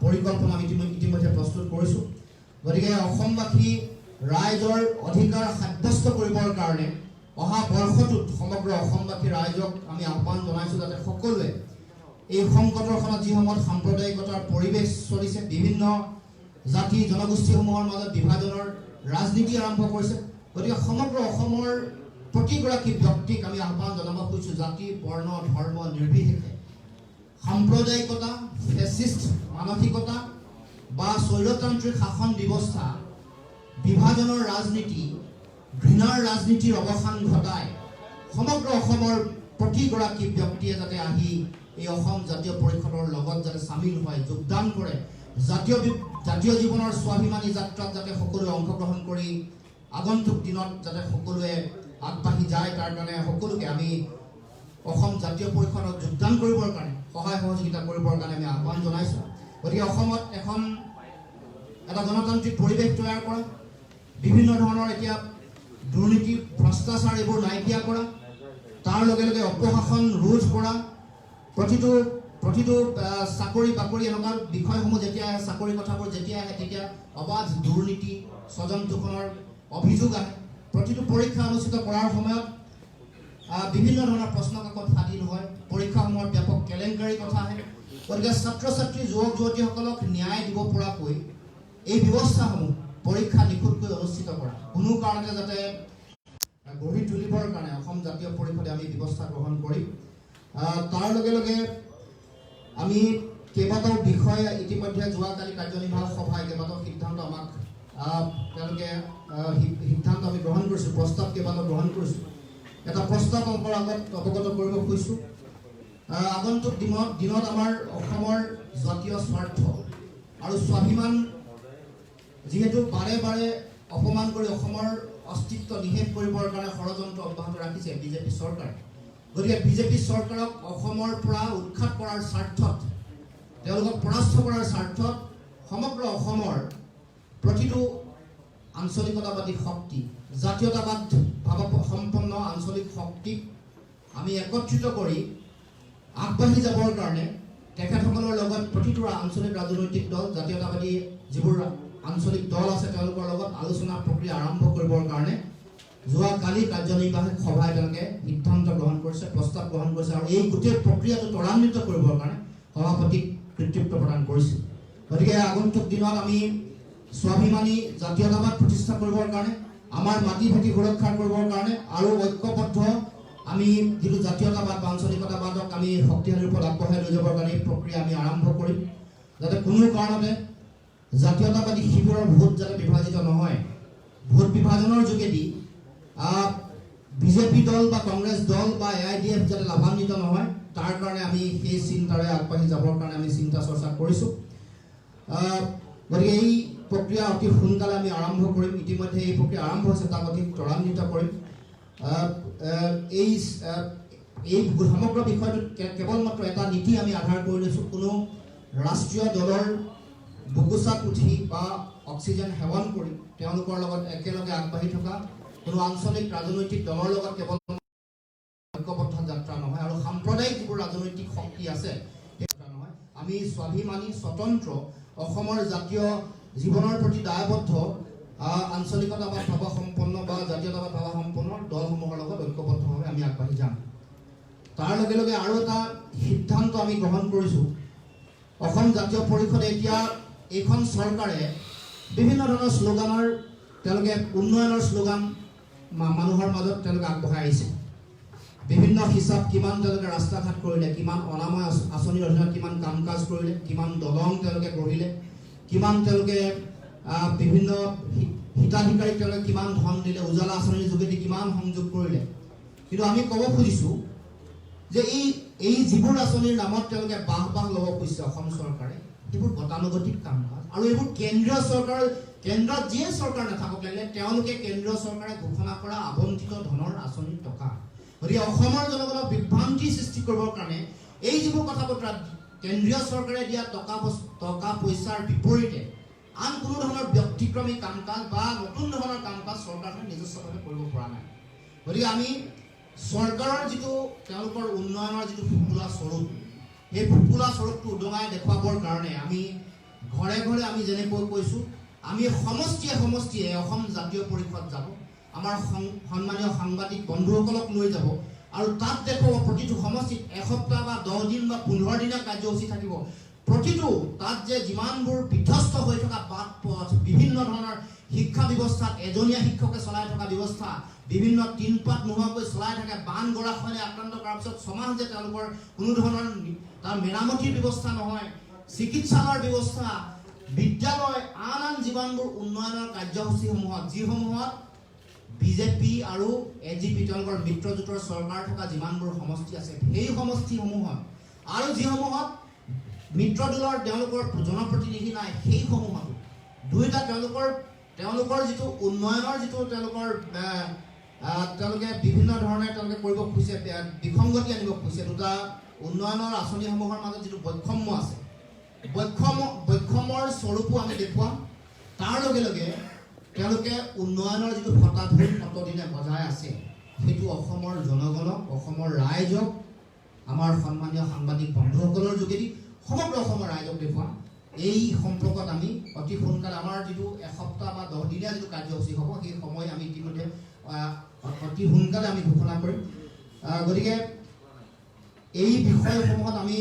পৰিকল্পনা আমি ইতিমধ্যে প্ৰস্তুত কৰিছোঁ। গতিকে অসমবাসী ৰাইজৰ অধিকাৰ সাব্যস্ত কৰিবৰ কাৰণে অহা বৰ্ষটোত সমগ্ৰ অসমবাসী ৰাইজক আমি আহ্বান জনাইছোঁ, যাতে সকলোৱে এই সংকটৰ সময়ত যি সময়ত সাম্প্ৰদায়িকতাৰ পৰিৱেশ চলিছে, বিভিন্ন জাতি জনগোষ্ঠীসমূহৰ মাজত বিভাজনৰ ৰাজনীতি আৰম্ভ কৰিছে, গতিকে সমগ্ৰ অসমৰ প্ৰতিগৰাকী ব্যক্তিক আমি আহ্বান জনাব খুজিছোঁ, জাতি বৰ্ণ ধৰ্ম নিৰ্বিশেষে সাম্প্ৰদায়িকতা, ফেচিষ্ট মানসিকতা বা স্বৈৰতান্ত্ৰিক শাসন ব্যৱস্থা, বিভাজনৰ ৰাজনীতি, ঘৃণাৰ ৰাজনীতিৰ অৱসান ঘটাই সমগ্ৰ অসমৰ প্ৰতিগৰাকী ব্যক্তিয়ে যাতে আহি এই অসম জাতীয় পৰিষদৰ লগত যাতে চামিল হয়, যোগদান কৰে, জাতীয় জীৱনৰ স্বাভিমানী যাত্ৰাত যাতে সকলোৱে অংশগ্ৰহণ কৰি আগন্তুক দিনত যাতে সকলোৱে আগবাঢ়ি যায়, তাৰ কাৰণে সকলোকে আমি অসম জাতীয় পৰিষদত যোগদান কৰিবৰ কাৰণে সহায় সহযোগিতা কৰিবৰ কাৰণে আমি আহ্বান জনাইছোঁ। গতিকে অসমত এটা গণতান্ত্ৰিক পৰিৱেশ তৈয়াৰ কৰা, বিভিন্ন ধৰণৰ এতিয়া দুৰ্নীতি ভ্ৰষ্টাচাৰ এইবোৰ নাইকিয়া কৰা, তাৰ লগে লগে অপশাসন ৰোধ কৰা, প্ৰতিটো চাকৰি বাকৰি এনেকুৱা বিষয়সমূহ যেতিয়া আহে, চাকৰি কথাবোৰ যেতিয়া আহে তেতিয়া অবাধ দুৰ্নীতি স্বজন তোষণৰ অভিযোগ আহে, প্ৰতিটো পৰীক্ষা অনুষ্ঠিত কৰাৰ সময়ত বিভিন্ন ধৰণৰ প্ৰশ্ন কাকত ফাদিল হয়, পৰীক্ষাসমূহত ব্যাপক কেলেংকাৰী কথা আহে। গতিকে ছাত্ৰ ছাত্ৰী যুৱক যুৱতীসকলক ন্যায় দিব পৰাকৈ এই ব্যৱস্থাসমূহ পৰীক্ষা নিখুঁতকৈ অনুষ্ঠিত কৰা কোনো কাৰণতে যাতে গঢ়ি তুলিবৰ কাৰণে অসম জাতীয় পৰিষদে আমি ব্যৱস্থা গ্ৰহণ কৰিম। তাৰ লগে লগে আমি কেইবাটাও বিষয় ইতিমধ্যে যোৱাকালি কাৰ্যনিৰ্বাহক সভাই কেইবাটাও সিদ্ধান্ত আমাক তেওঁলোকে সিদ্ধান্ত আমি গ্ৰহণ কৰিছোঁ, প্ৰস্তাৱ কেইবাটাও গ্ৰহণ কৰিছোঁ। এটা প্ৰস্তাৱ আমাৰ আগত অৱগত কৰিব খুজিছোঁ। আগন্তুক দিনত আমাৰ অসমৰ জাতীয় স্বাৰ্থ আৰু স্বাভিমান যিহেতু বাৰে বাৰে অপমান কৰি অসমৰ অস্তিত্ব নিষেধ কৰিবৰ কাৰণে ষড়যন্ত্ৰ অব্যাহত ৰাখিছে বিজেপি চৰকাৰে, গতিকে বিজেপি চৰকাৰক অসমৰ পৰা উৎখাত কৰাৰ স্বাৰ্থত, তেওঁলোকক পৰাস্ত কৰাৰ স্বাৰ্থত সমগ্ৰ অসমৰ প্ৰতিটো আঞ্চলিকতাবাদী শক্তি, জাতীয়তাবাদ ভাৱসম্পন্ন আঞ্চলিক শক্তিক আমি একত্ৰিত কৰি আগবাঢ়ি যাবৰ কাৰণে তেখেতসকলৰ লগত প্ৰতিটো আঞ্চলিক ৰাজনৈতিক দল, জাতীয়তাবাদী যিবোৰ আঞ্চলিক দল আছে তেওঁলোকৰ লগত আলোচনা প্ৰক্ৰিয়া আৰম্ভ কৰিবৰ কাৰণে যোৱাকালি কাৰ্যনিৰ্বাহক সভাই তেওঁলোকে সিদ্ধান্ত গ্ৰহণ কৰিছে, প্ৰস্তাৱ গ্ৰহণ কৰিছে, আৰু এই গোটেই প্ৰক্ৰিয়াটো ত্বৰান্বিত কৰিবৰ কাৰণে সভাপতিক কৃতিত্ব প্ৰদান কৰিছে। গতিকে আগন্তুক দিনত আমি স্বাভিমানী জাতীয়তাবাদ প্ৰতিষ্ঠা কৰিবৰ কাৰণে, আমাৰ মাটি ভেটি সুৰক্ষা কৰিবৰ কাৰণে আৰু ঐক্যবদ্ধ আমি যিটো জাতীয়তাবাদ বা আঞ্চলিকতাবাদক আমি শক্তিশালী ৰূপত আগবঢ়াই লৈ যাবৰ কাৰণে এই প্ৰক্ৰিয়া আমি আৰম্ভ কৰিম, যাতে কোনো কাৰণতে জাতীয়তাবাদী শিবিৰৰ ভোট যাতে বিভাজিত নহয়, ভোট বিভাজনৰ যোগেদি বিজেপি দল বা কংগ্ৰেছ দল বা AIDF যাতে লাভান্বিত নহয়, তাৰ কাৰণে আমি সেই চিন্তাৰে আগবাঢ়ি যাবৰ কাৰণে আমি চিন্তা চৰ্চা কৰিছোঁ। গতিকে এই প্ৰক্ৰিয়া অতি সোনকালে আমি আৰম্ভ কৰিম, ইতিমধ্যে এই প্ৰক্ৰিয়া আৰম্ভ হৈছে, তাক অতি ত্বৰান্বিত কৰিম। এই সমগ্ৰ বিষয়টো কেৱল মাত্ৰ এটা নীতি আমি আধাৰ কৰি লৈছোঁ। কোনো ৰাষ্ট্ৰীয় দলৰ বুকুচাত উঠি বা অক্সিজেন সেৱন কৰি তেওঁলোকৰ লগত একেলগে আগবাঢ়ি থকা কোনো আঞ্চলিক ৰাজনৈতিক দলৰ লগত কেৱল ঐক্যবদ্ধ যাত্ৰা নহয়, আৰু সাম্প্ৰদায়িক যিবোৰ ৰাজনৈতিক শক্তি আছে নহয়। আমি স্বাভিমানী স্বতন্ত্ৰ অসমৰ জাতীয় জীৱনৰ প্ৰতি দায়বদ্ধ আঞ্চলিকতাবাদ ভাৱসম্পন্ন বা জাতীয়তাবাদ ভাৱসম্পন্ন দলসমূহৰ লগত ঐক্যবদ্ধভাৱে আমি আগবাঢ়ি যাম। তাৰ লগে লগে আৰু এটা সিদ্ধান্ত আমি গ্ৰহণ কৰিছোঁ। অসম জাতীয় পৰিষদে এতিয়া এইখন চৰকাৰে বিভিন্ন ধৰণৰ শ্লোগানৰ তেওঁলোকে উন্নয়নৰ শ্লোগান মানুহৰ মাজত তেওঁলোকে আগবঢ়াই আহিছে। বিভিন্ন হিচাপ কিমান তেওঁলোকে ৰাস্তা ঘাট কৰিলে, কিমান অনাময় আঁচনিৰ অধীনত কিমান কাম কাজ কৰিলে, কিমান দলং তেওঁলোকে গঢ়িলে, কিমান তেওঁলোকে বিভিন্ন হিতাধিকাৰীক তেওঁলোকে কিমান ধন দিলে, উজালা আঁচনিৰ যোগেদি কিমান সংযোগ কৰিলে। কিন্তু আমি ক'ব খুজিছোঁ যে এই যিবোৰ আঁচনিৰ নামত তেওঁলোকে বাহ ল'ব খুজিছে অসম চৰকাৰে, সেইবোৰ গতানুগতিক কাম কাজ, আৰু এইবোৰ কেন্দ্ৰীয় চৰকাৰ, কেন্দ্ৰত যিয়ে চৰকাৰ নাথাকক লাগিলে তেওঁলোকে কেন্দ্ৰীয় চৰকাৰে ঘোষণা কৰা আবণ্টিত ধনৰ আঁচনিৰ টকা। গতিকে অসমৰ জনগণক বিভ্ৰান্তি সৃষ্টি কৰিবৰ কাৰণে এই যিবোৰ কথা বতৰা কেন্দ্ৰীয় চৰকাৰে দিয়া টকা পইচাৰ বিপৰীতে আন কোনো ধৰণৰ ব্যক্তিক্ৰমী কাম কাজ বা নতুন ধৰণৰ কাম কাজ চৰকাৰখনে নিজস্বভাৱে কৰিব পৰা নাই। গতিকে আমি চৰকাৰৰ যিটো তেওঁলোকৰ উন্নয়নৰ যিটো ফুপুলা স্বৰূপ, সেই ফুপুলা স্বৰূপটো উদঙাই দেখুৱাবৰ কাৰণে আমি ঘৰে ঘৰে আমি যেনেকৈ কৈছোঁ, আমি সমষ্টিয়ে অসম জাতীয় পৰিষদ যাব, আমাৰ সন্মানীয় সাংবাদিক বন্ধুসকলক লৈ যাব, আৰু তাত দেখুৱাব প্ৰতিটো সমষ্টিত এসপ্তাহ বা 10 দিন বা 15 দিনীয়া কাৰ্যসূচী থাকিব। প্ৰতিটো তাত যে যিমানবোৰ বিধ্বস্ত হৈ থকা বাট পথ, বিভিন্ন ধৰণৰ শিক্ষা ব্যৱস্থাত এজনীয়া শিক্ষকে চলাই থকা ব্যৱস্থা, বিভিন্ন তিনপাত নোহোৱাকৈ চলাই থাকে, বান গৰাখহনীয়াৰে আক্ৰান্ত কৰাৰ পিছত ছমাহ যে তেওঁলোকৰ কোনো ধৰণৰ তাৰ মেৰামতিৰ ব্যৱস্থা নহয়, চিকিৎসালয়ৰ ব্যৱস্থা, বিদ্যালয়, আন যিমানবোৰ উন্নয়নৰ কাৰ্যসূচীসমূহত যিসমূহত বিজেপি আৰু এজিপি তেওঁলোকৰ মিত্ৰজোঁটৰ চৰকাৰ থকা যিমানবোৰ সমষ্টি আছে, সেই সমষ্টিসমূহত আৰু যিসমূহত মিত্ৰ দলৰ তেওঁলোকৰ জনপ্ৰতিনিধি নাই, সেইসমূহতো দুয়োটা তেওঁলোকৰ যিটো উন্নয়নৰ যিটো তেওঁলোকে বিভিন্ন ধৰণে তেওঁলোকে কৰিব খুজিছে, বিসংগতি আনিব খুজিছে। দুটা উন্নয়নৰ আঁচনিসমূহৰ মাজত যিটো বৈষম্য আছে, বৈষম্যৰ স্বৰূপো আমি দেখুৱাম। তাৰ লগে লগে তেওঁলোকে উন্নয়নৰ যিটো শতাধিক শতদিনে বজাই আছে, সেইটো অসমৰ জনগণক, অসমৰ ৰাইজক, আমাৰ সন্মানীয় সাংবাদিক বন্ধুসকলৰ যোগেদি সমগ্ৰ অসমৰ ৰাইজক দেখুৱাম। এই সম্পৰ্কত আমি অতি সোনকালে আমাৰ যিটো এসপ্তাহ বা 10 দিনীয়া যিটো কাৰ্যসূচী হ'ব, সেই সময় আমি ইতিমধ্যে অতি সোনকালে আমি ঘোষণা কৰিম। গতিকে এই বিষয়সমূহত আমি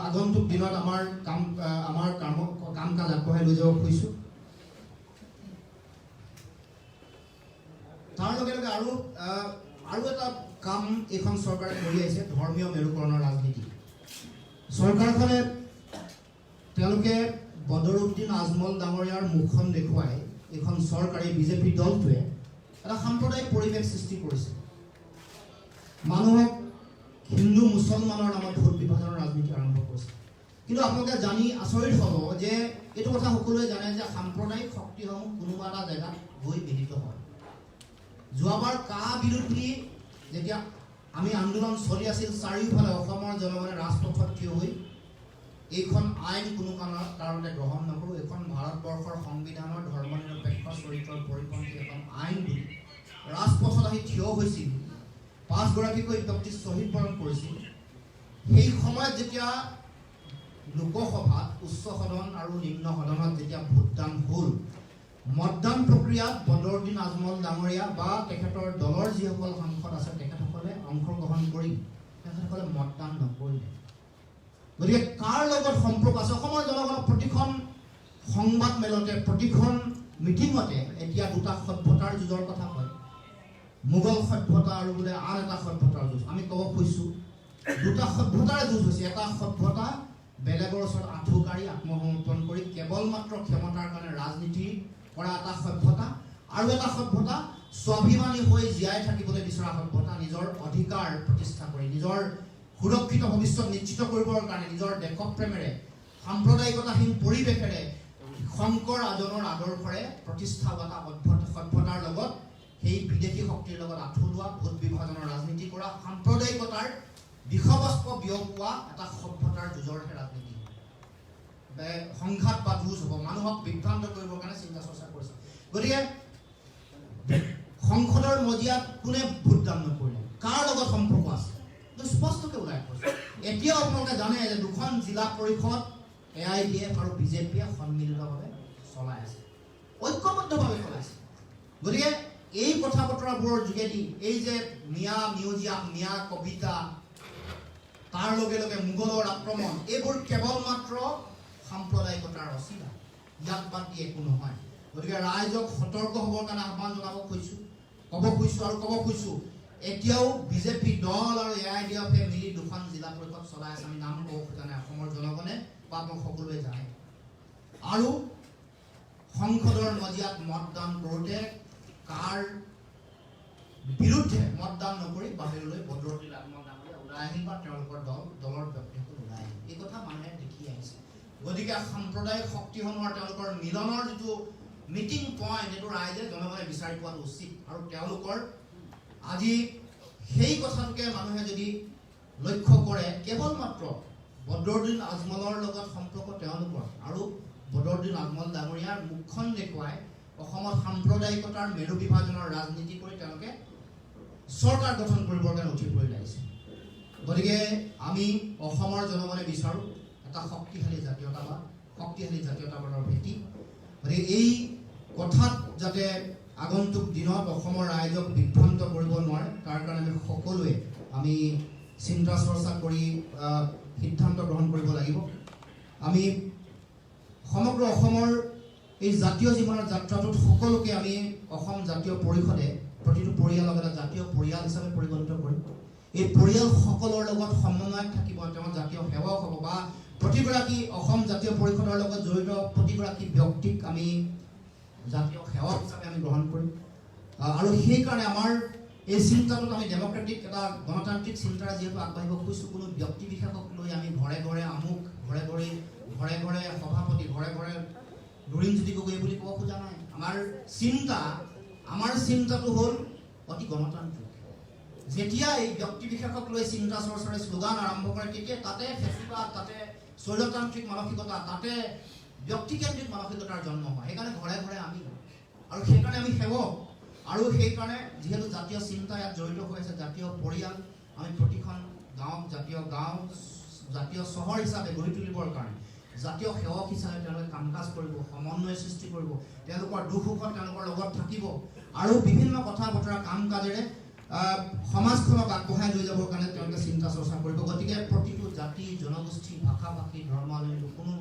আগন্তুক দিনত আমাৰ কাম কাজ আগবঢ়াই লৈ যাব খুজিছোঁ। তাৰ লগে লগে আৰু এটা কাম এইখন চৰকাৰে কৰি আহিছে, ধৰ্মীয় মেৰুকৰণৰ ৰাজনীতি। চৰকাৰখনে তেওঁলোকে বদৰুদ্দিন আজমল ডাঙৰীয়াৰ মুখখন দেখুৱাই এইখন চৰকাৰী বিজেপি দলটোৱে এটা সাম্প্ৰদায়িক পৰিৱেশ সৃষ্টি কৰিছে। মানুহক হিন্দু মুছলমানৰ নামত ভোট বিভাজনৰ ৰাজনীতি আৰম্ভ কৰিছে। কিন্তু আপোনালোকে জানি আচৰিত হ'ব যে এইটো কথা সকলোৱে জানে যে সাম্প্ৰদায়িক শক্তিসমূহ কোনোবা এটা জেগাত গৈ মিলিত হয়। যোৱাবাৰ কা বিৰোধী যেতিয়া আমি আন্দোলন চলি আছিল, চাৰিওফালে অসমৰ জনগণে ৰাজপথত থিয় হৈ এইখন আইন কোনো কাৰণতে গ্ৰহণ নকৰোঁ, এইখন ভাৰতবৰ্ষৰ সংবিধানৰ ধৰ্মনিৰপেক্ষ চৰিত্ৰৰ পৰিপন্থী এখন আইন বুলি ৰাজপথত আহি থিয় হৈছিল, 5 গৰাকীকৈ ব্যক্তি শ্বহীদ বৰণ কৰিছিল। সেই সময়ত যেতিয়া লোকসভাত উচ্চ সদন আৰু নিম্ন সদনত যেতিয়া ভোটদান হ'ল, মতদান প্ৰক্ৰিয়াত বদৰুদ্দিন আজমল ডাঙৰীয়া বা তেখেতৰ দলৰ যিসকল সাংসদ আছে তেখেতসকলে অংশগ্ৰহণ কৰি তেখেতসকলে মতদান নকৰিলে। গতিকে কাৰ লগত সম্পৰ্ক আছে? অসমৰ জনগণক প্ৰতিখন সংবাদ মেলতে, প্ৰতিখন মিটিঙতে এতিয়া দুটা সভ্যতাৰ যুঁজৰ কথা কয়। মোগল সভ্যতা আৰু বোলে আন এটা সভ্যতাৰ যুঁজ। আমি ক'ব খুজিছোঁ দুটা সভ্যতাৰ যুঁজ হৈছে। এটা সভ্যতা বেলেগৰ ওচৰত আঁঠুকাৰি আত্মসমৰ্পণ কৰি কেৱল মাত্ৰ ক্ষমতাৰ কাৰণে ৰাজনীতি কৰা এটা সভ্যতা, আৰু এটা সভ্যতা স্বাভিমানী হৈ জীয়াই থাকিবলৈ বিচৰা সভ্যতা, নিজৰ অধিকাৰ প্ৰতিষ্ঠা কৰি নিজৰ সুৰক্ষিত ভৱিষ্যত নিশ্চিত কৰিবৰ কাৰণে নিজৰ দেশপ্ৰেমেৰে সাম্প্ৰদায়িকতাহীন পৰিৱেশেৰে শংকৰ আজনৰ আদৰ্শৰে প্ৰতিষ্ঠা হোৱা এটা সভ্যতাৰ লগত সেই বিদেশী শক্তিৰ লগত আঁঠু লোৱা, ভোট বিভাজনৰ ৰাজনীতি কৰা, সাম্প্ৰদায়িকতাৰ বিষবস্ত্ৰ বিয়পোৱা এটা সভ্যতাৰ যুঁজৰহে ৰাজনীতি সংঘাত বা যুঁজ হ'ব, মানুহক বিভ্ৰান্ত কৰিবৰ কাৰণে চিন্তা চৰ্চা কৰিছে। গতিকে সংসদৰ মজিয়াত কোনে ভোটদান নকৰিলে, কাৰ লগত সম্পৰ্ক আছে, স্পষ্টকৈ ওলাই কৈছে। এতিয়াও আপোনালোকে জানে যে 2খন জিলা পৰিষদ AIDF আৰু বিজেপিয়ে সন্মিলিতভাৱে চলাই আছে, ঐক্যবদ্ধভাৱে চলাইছে। গতিকে এই কথা বতৰাবোৰৰ যোগেদি এই যে মিয়া কবিতা, তাৰ লগে লগে মোগলৰ আক্ৰমণ, এইবোৰ কেৱল মাত্ৰ সাম্প্ৰদায়িকতাৰ ৰচিলা, ইয়াক বাদ দি একো নহয়। গতিকে ৰাইজক সতৰ্ক হ'বৰ কাৰণে আহ্বান জনাব খুজিছোঁ, ক'ব খুজিছোঁ এতিয়াও বিজেপি দল আৰু AIDF-এ মিলি 2খন জিলা পৰিষদ চলাই আছে। আমি নাম ক'ব খোজা নাই, অসমৰ জনগণে বা আপোনাক সকলোৱে জানে। আৰু সংসদৰ মজিয়াত মতদান কৰোঁতে কাৰ বিৰুদ্ধে মতদান নকৰি বাহিৰলৈ বদৰুদ্দিন লালমোহন ডাঙৰীয়া ওলাই আহিল বা তেওঁলোকৰ দলৰ ব্যক্তিসকল ওলাই আহিল, এই কথা মানুহে দেখি আহিছে। গতিকে সাম্প্ৰদায়িক শক্তিসমূহৰ তেওঁলোকৰ মিলনৰ যিটো মিটিং পইণ্ট, এইটো ৰাইজে জনগণে বিচাৰি পোৱাটো উচিত। আৰু তেওঁলোকৰ আজি সেই কথাটোকে মানুহে যদি লক্ষ্য কৰে, কেৱল মাত্ৰ বদৰুদ্দিন আজমলৰ লগত সম্পৰ্ক তেওঁলোকৰ আৰু বদৰুদ্দিন আজমল ডাঙৰীয়াৰ মুখখন দেখুৱাই অসমত সাম্প্ৰদায়িকতাৰ মেৰু বিভাজনৰ ৰাজনীতি কৰি তেওঁলোকে চৰকাৰ গঠন কৰিবৰ কাৰণে উঠি পৰি লাগিছে। গতিকে আমি অসমৰ জনগণে বিচাৰোঁ এটা শক্তিশালী জাতীয়তাবাদৰ ভেটি। গতিকে এই কথাত যাতে আগন্তুক দিনত অসমৰ ৰাইজক বিভ্ৰান্ত কৰিব নোৱাৰে, তাৰ কাৰণে আমি সকলোৱে চিন্তা চৰ্চা কৰি সিদ্ধান্ত গ্ৰহণ কৰিব লাগিব। আমি সমগ্ৰ অসমৰ এই জাতীয় জীৱনৰ যাত্ৰাটোত সকলোকে আমি অসম জাতীয় পৰিষদে প্ৰতিটো পৰিয়ালক এটা জাতীয় পৰিয়াল হিচাপে পৰিগণিত কৰিম। এই পৰিয়ালসকলৰ লগত সমন্বয়ত থাকিব, তেওঁ জাতীয় সেৱক হ'ব বা প্ৰতিগৰাকী অসম জাতীয় পৰিষদৰ লগত জড়িত প্ৰতিগৰাকী ব্যক্তিক আমি জাতীয় সেৱক হিচাপে আমি গ্ৰহণ কৰিম। আৰু সেইকাৰণে আমাৰ এই চিন্তাটোত আমি ডেমক্ৰেটিক এটা গণতান্ত্ৰিক চিন্তাৰে যিহেতু আগবাঢ়িব খুজিছোঁ, কোনো ব্যক্তি বিশেষক লৈ আমি ঘৰে ঘৰে আমুক, ঘৰে ঘৰে সভাপতি, ঘৰে ঘৰে লুৰিণজ্যোতি গগৈ বুলি ক'ব খোজা নাই। আমাৰ চিন্তাটো হ'ল অতি গণতান্ত্ৰিক। যেতিয়া এই ব্যক্তি বিশেষক লৈ চিন্তা চৰ্চাৰে শ্লোগান আৰম্ভ কৰে, তেতিয়া তাতে ফেচিবাদ, তাতে স্বৈৰতান্ত্ৰিক মানসিকতা, তাতে ব্যক্তিকেন্দ্ৰিক মানসিকতাৰ জন্ম হয়। সেইকাৰণে ঘৰে ঘৰে আমি, আৰু সেইকাৰণে আমি সেৱক। আৰু সেইকাৰণে যিহেতু জাতীয় চিন্তা ইয়াত জড়িত হৈ আছে, জাতীয় পৰিয়াল, আমি প্ৰতিখন গাঁৱক জাতীয় চহৰ হিচাপে গঢ়ি তুলিবৰ কাৰণে জাতীয় সেৱক হিচাপে তেওঁলোকে কাম কাজ কৰিব, সমন্বয় সৃষ্টি কৰিব, তেওঁলোকৰ দুখ সুখত তেওঁলোকৰ লগত থাকিব আৰু বিভিন্ন কথা বতৰা কাম কাজেৰে সমাজখনক আগবঢ়াই লৈ যাবৰ কাৰণে তেওঁলোকে চিন্তা চৰ্চা কৰিব। গতিকে প্ৰতিটো জাতি, জনগোষ্ঠী, ভাষা ভাষী, ধৰ্মাৱলম্বী, কোনো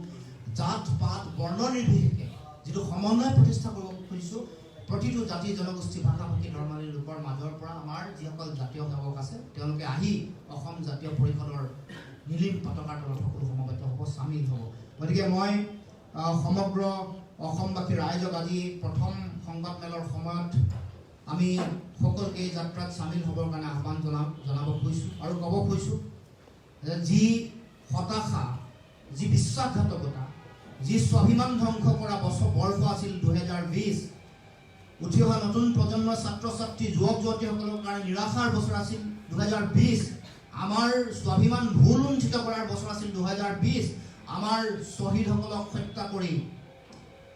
জাত পাত বৰ্ণ নিৰ্বিশেষে যিটো সমন্বয় প্ৰতিষ্ঠা কৰিব খুজিছোঁ, প্ৰতিটো জাতি, জনগোষ্ঠী, ভাষা ভাষী, ধৰ্মাৱলম্বী লোকৰ মাজৰ পৰা আমাৰ যিসকল জাতীয় সেৱক আছে তেওঁলোকে আহি অসম জাতীয় পৰিষদৰ নীলিম পতাকাৰ তলত সকলো সমবেত হ'ব, চামিল হ'ব। গতিকে মই সমগ্ৰ অসমবাসী ৰাইজক আজি প্ৰথম সংবাদমেলৰ সময়ত আমি সকলোকে এই যাত্ৰাত চামিল হ'বৰ কাৰণে আহ্বান জনাব খুজিছোঁ আৰু ক'ব খুজিছোঁ যে যি হতাশা, যি বিশ্বাসঘাতকতা, যি স্বাভিমান ধ্বংস কৰা বৰ্ষ আছিল 2020, উঠি অহা নতুন প্ৰজন্মৰ ছাত্ৰ ছাত্ৰী, যুৱক যুৱতীসকলৰ কাৰণে নিৰাশাৰ বছৰ আছিল 2020, আমাৰ স্বাভিমান ভুলুণ্ঠিত কৰাৰ বছৰ আছিল 2020, আমাৰ শ্বহীদসকলক হত্যা কৰি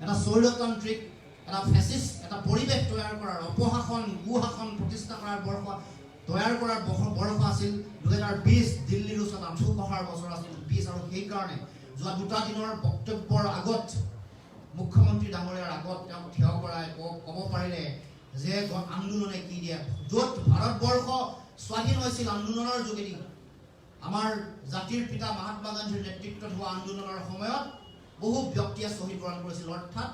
এটা স্বৈৰতান্ত্ৰিক, এটা ফেচিষ্ট এটা পৰিৱেশ তৈয়াৰ কৰাৰ, অপশাসন, কুশাসন প্ৰতিষ্ঠা কৰাৰ বৰ্ষ আছিল 2020, দিল্লীৰ ওচৰত আঁঠু কঢ়াৰ বছৰ আছিল 20। আৰু সেইকাৰণে যোৱা 2টা দিনৰ বক্তব্যৰ আগত মুখ্যমন্ত্ৰী ডাঙৰীয়াৰ আগত তেওঁক থিয় কৰাই ক'ব পাৰিলে যে আন্দোলনে কি দিয়ে, য'ত ভাৰতবৰ্ষ স্বাধীন হৈছিল আন্দোলনৰ যোগেদি, আমাৰ জাতিৰ পিতা মহাত্মা গান্ধীৰ নেতৃত্বত হোৱা আন্দোলনৰ সময়ত বহু ব্যক্তিয়ে শ্বহীদ বৰণ কৰিছিল। অৰ্থাৎ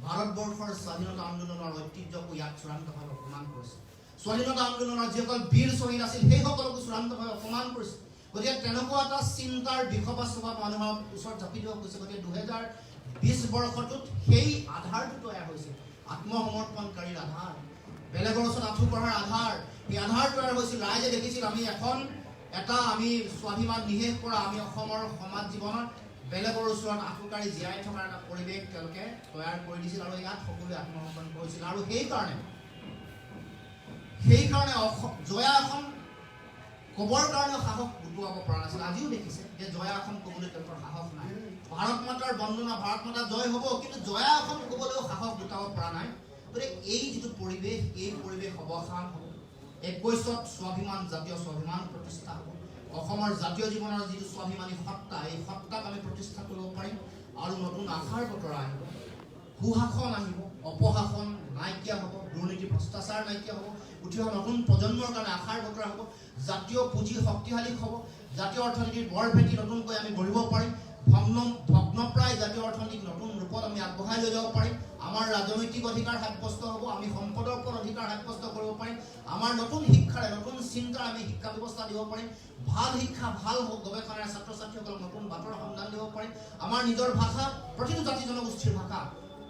ভাৰতবৰ্ষৰ স্বাধীনতা আন্দোলনৰ ঐতিহ্যকো ইয়াত চূড়ান্তভাৱে অপমান কৰিছে। স্বাধীনতা আন্দোলনৰ যিসকল বীৰ শ্বহীদ আছিল সেইসকলকো চূড়ান্তভাৱে অপমান কৰিছে। গতিকে তেনেকুৱা এটা চিন্তাৰ বিষবাস্তৱ মানুহৰ ওচৰত জাপি দিব গৈছে। গতিকে 2020 বৰ্ষটোত সেই আধাৰটো তৈয়াৰ হৈছে, আত্মসমৰ্পণকাৰীৰ আধাৰ, বেলেগৰ ওচৰত আঁঠু কঢ়াৰ আধাৰ। সেই আধাৰ তৈয়াৰ হৈছিল, ৰাইজে দেখিছিল আমি আমি স্বাভিমান নিশেষ কৰা, আমি অসমৰ সমাজ জীৱনত বেলেগৰ ওচৰত আঁঠুকাঢ়ি জীয়াই থকাৰ এটা পৰিৱেশ তেওঁলোকে তৈয়াৰ কৰি দিছিল আৰু ইয়াত সকলোৱে আত্মসমৰ্পণ কৰিছিল। আৰু সেইকাৰণে সেইকাৰণে জয়া অসম ক'বৰ কাৰণে সাহস গোটোৱাব পৰা নাছিল। আজিও দেখিছে যে জয়া অসম ক'বলৈ তেওঁলোকৰ সাহস নাই। ভাৰত মাতাৰ বন্দনা, ভাৰত মাতা জয় হ'ব, কিন্তু জয়া অসম ক'বলৈও সাহস গোটাব পৰা নাই। গতিকে এই যিটো পৰিৱেশ, এই পৰিৱেশ অৱসান হ'ব। 21ত স্বাভিমান, জাতীয় স্বাভিমান প্ৰতিষ্ঠা হ'ব। অসমৰ জাতীয় জীৱনৰ যিটো স্বাভিমানী সত্তা, এই সত্তাক আমি প্ৰতিষ্ঠা কৰিব পাৰিম আৰু নতুন আশাৰ বতৰা আহিব। সুশাসন আহিব, অপশাসন নাইকিয়া হ'ব, দুৰ্নীতি ভ্ৰষ্টাচাৰ নাইকিয়া হ'ব, উঠি অহা নতুন প্ৰজন্মৰ কাৰণে আশাৰ বতৰা হ'ব, জাতীয় পুঁজি শক্তিশালী হ'ব, জাতীয় অৰ্থনীতিৰ বৰ ভেটি নতুনকৈ আমি গঢ়িব পাৰিম, ভগ্নপ্ৰায় জাতীয় অৰ্থনীতিক নতুন ৰূপত আমি আগবঢ়াই লৈ যাব পাৰিম। আমাৰ ৰাজনৈতিক অধিকাৰ সাব্যস্ত হ'ব, আমি সম্পদৰ ওপৰত অধিকাৰ সাব্যস্ত কৰিব পাৰিম, আমাৰ নতুন শিক্ষাৰে, নতুন চিন্তাৰে আমি শিক্ষা ব্যৱস্থা দিব পাৰিম, ভাল শিক্ষা, ভাল গৱেষণাৰে ছাত্ৰ ছাত্ৰীসকলক নতুন বাটৰ সন্ধান দিব পাৰিম। আমাৰ নিজৰ ভাষা, প্ৰতিটো জাতি জনগোষ্ঠীৰ ভাষা,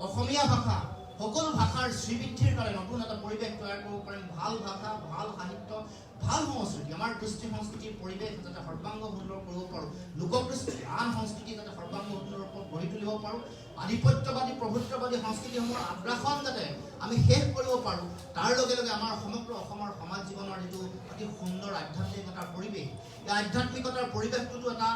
অসমীয়া ভাষা, সকলো ভাষাৰ শ্ৰীবৃদ্ধিৰ কাৰণে নতুন এটা পৰিৱেশ তৈয়াৰ কৰিব পাৰিম। ভাল ভাষা, ভাল সাহিত্য, ভাল সংস্কৃতি, আমাৰ কৃষ্টি সংস্কৃতিৰ পৰিৱেশ যাতে সৰ্বাংগ সুন্দৰ কৰিব পাৰোঁ, লোককৃষ্টি আন সংস্কৃতি যাতে সৰ্বাংগ সুন্দৰ ৰূপত গঢ়ি তুলিব পাৰোঁ, আধিপত্যবাদী প্ৰভুত্ববাদী সংস্কৃতিসমূহৰ আগ্ৰাসন যাতে আমি শেষ কৰিব পাৰোঁ, তাৰ লগে লগে আমাৰ সমগ্ৰ অসমৰ সমাজ জীৱনৰ যিটো অতি সুন্দৰ আধ্যাত্মিকতাৰ পৰিৱেশ, এই আধ্যাত্মিকতাৰ পৰিৱেশটোতো এটা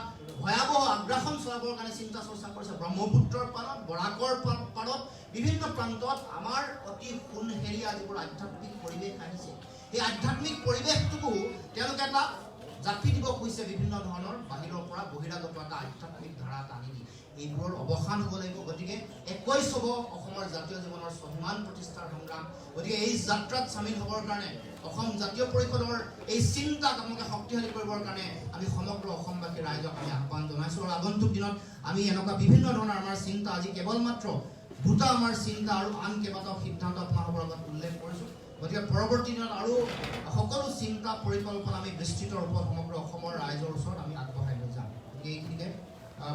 ভয়াৱহ আগ্ৰাসন চলাবৰ কাৰণে চিন্তা চৰ্চা কৰিছে। ব্ৰহ্মপুত্ৰৰ পাৰত, বৰাকৰ পাৰত, বিভিন্ন প্ৰান্তত আমাৰ অতি সোণহেৰীয়া যিবোৰ আধ্যাত্মিক পৰিৱেশ আহিছে, এই আধ্যাত্মিক পৰিৱেশটোকো তেওঁলোকে এটা জাপি দিব খুজিছে বিভিন্ন ধৰণৰ বাহিৰৰ পৰা বহিৰাগত এটা আধ্যাত্মিক ধাৰা এটা আনি দি। এইবোৰৰ অৱসান হ'ব লাগিব। গতিকে 21 হ'ব অসমৰ জাতীয় জীৱনৰ স্বাভিমান প্ৰতিষ্ঠাৰ সংগ্ৰাম। গতিকে এই যাত্ৰাত চামিল হ'বৰ কাৰণে অসম জাতীয় পৰিষদৰ এই চিন্তাক আপোনালোকে শক্তিশালী কৰিবৰ কাৰণে আমি সমগ্ৰ অসমবাসী ৰাইজক আমি আহ্বান জনাইছোঁ। আৰু আগন্তুক দিনত আমি এনেকুৱা বিভিন্ন ধৰণৰ আমাৰ চিন্তা, আজি কেৱল মাত্ৰ দুটা আমাৰ চিন্তা আৰু আন কেইবাটাও সিদ্ধান্ত আপোনালোকৰ লগত উল্লেখ কৰিছোঁ। গতিকে পৰৱৰ্তী দিনত আৰু সকলো চিন্তা পৰিকল্পনা আমি বিস্তৃত ৰূপত সমগ্ৰ অসমৰ ৰাইজৰ ওচৰত আমি আগবঢ়াই লৈ যাম। গতিকে এইখিনিতে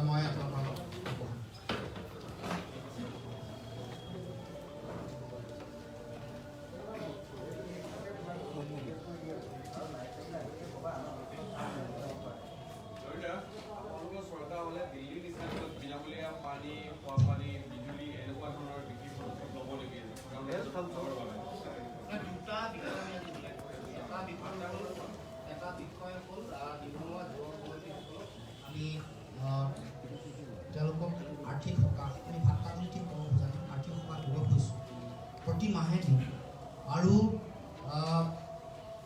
মই আপোনালোকৰ লগত এটা বিষয় হ'ল নিবনুৱা যুৱক-যুৱতীসকলক আমি তেওঁলোকক আৰ্থিক সকাহ, আমি ভাত্তা বুলি ঠিক ক'ব খোজা নাই, আৰ্থিক সকাহ দিব খুজিছোঁ প্ৰতি মাহে দিম। আৰু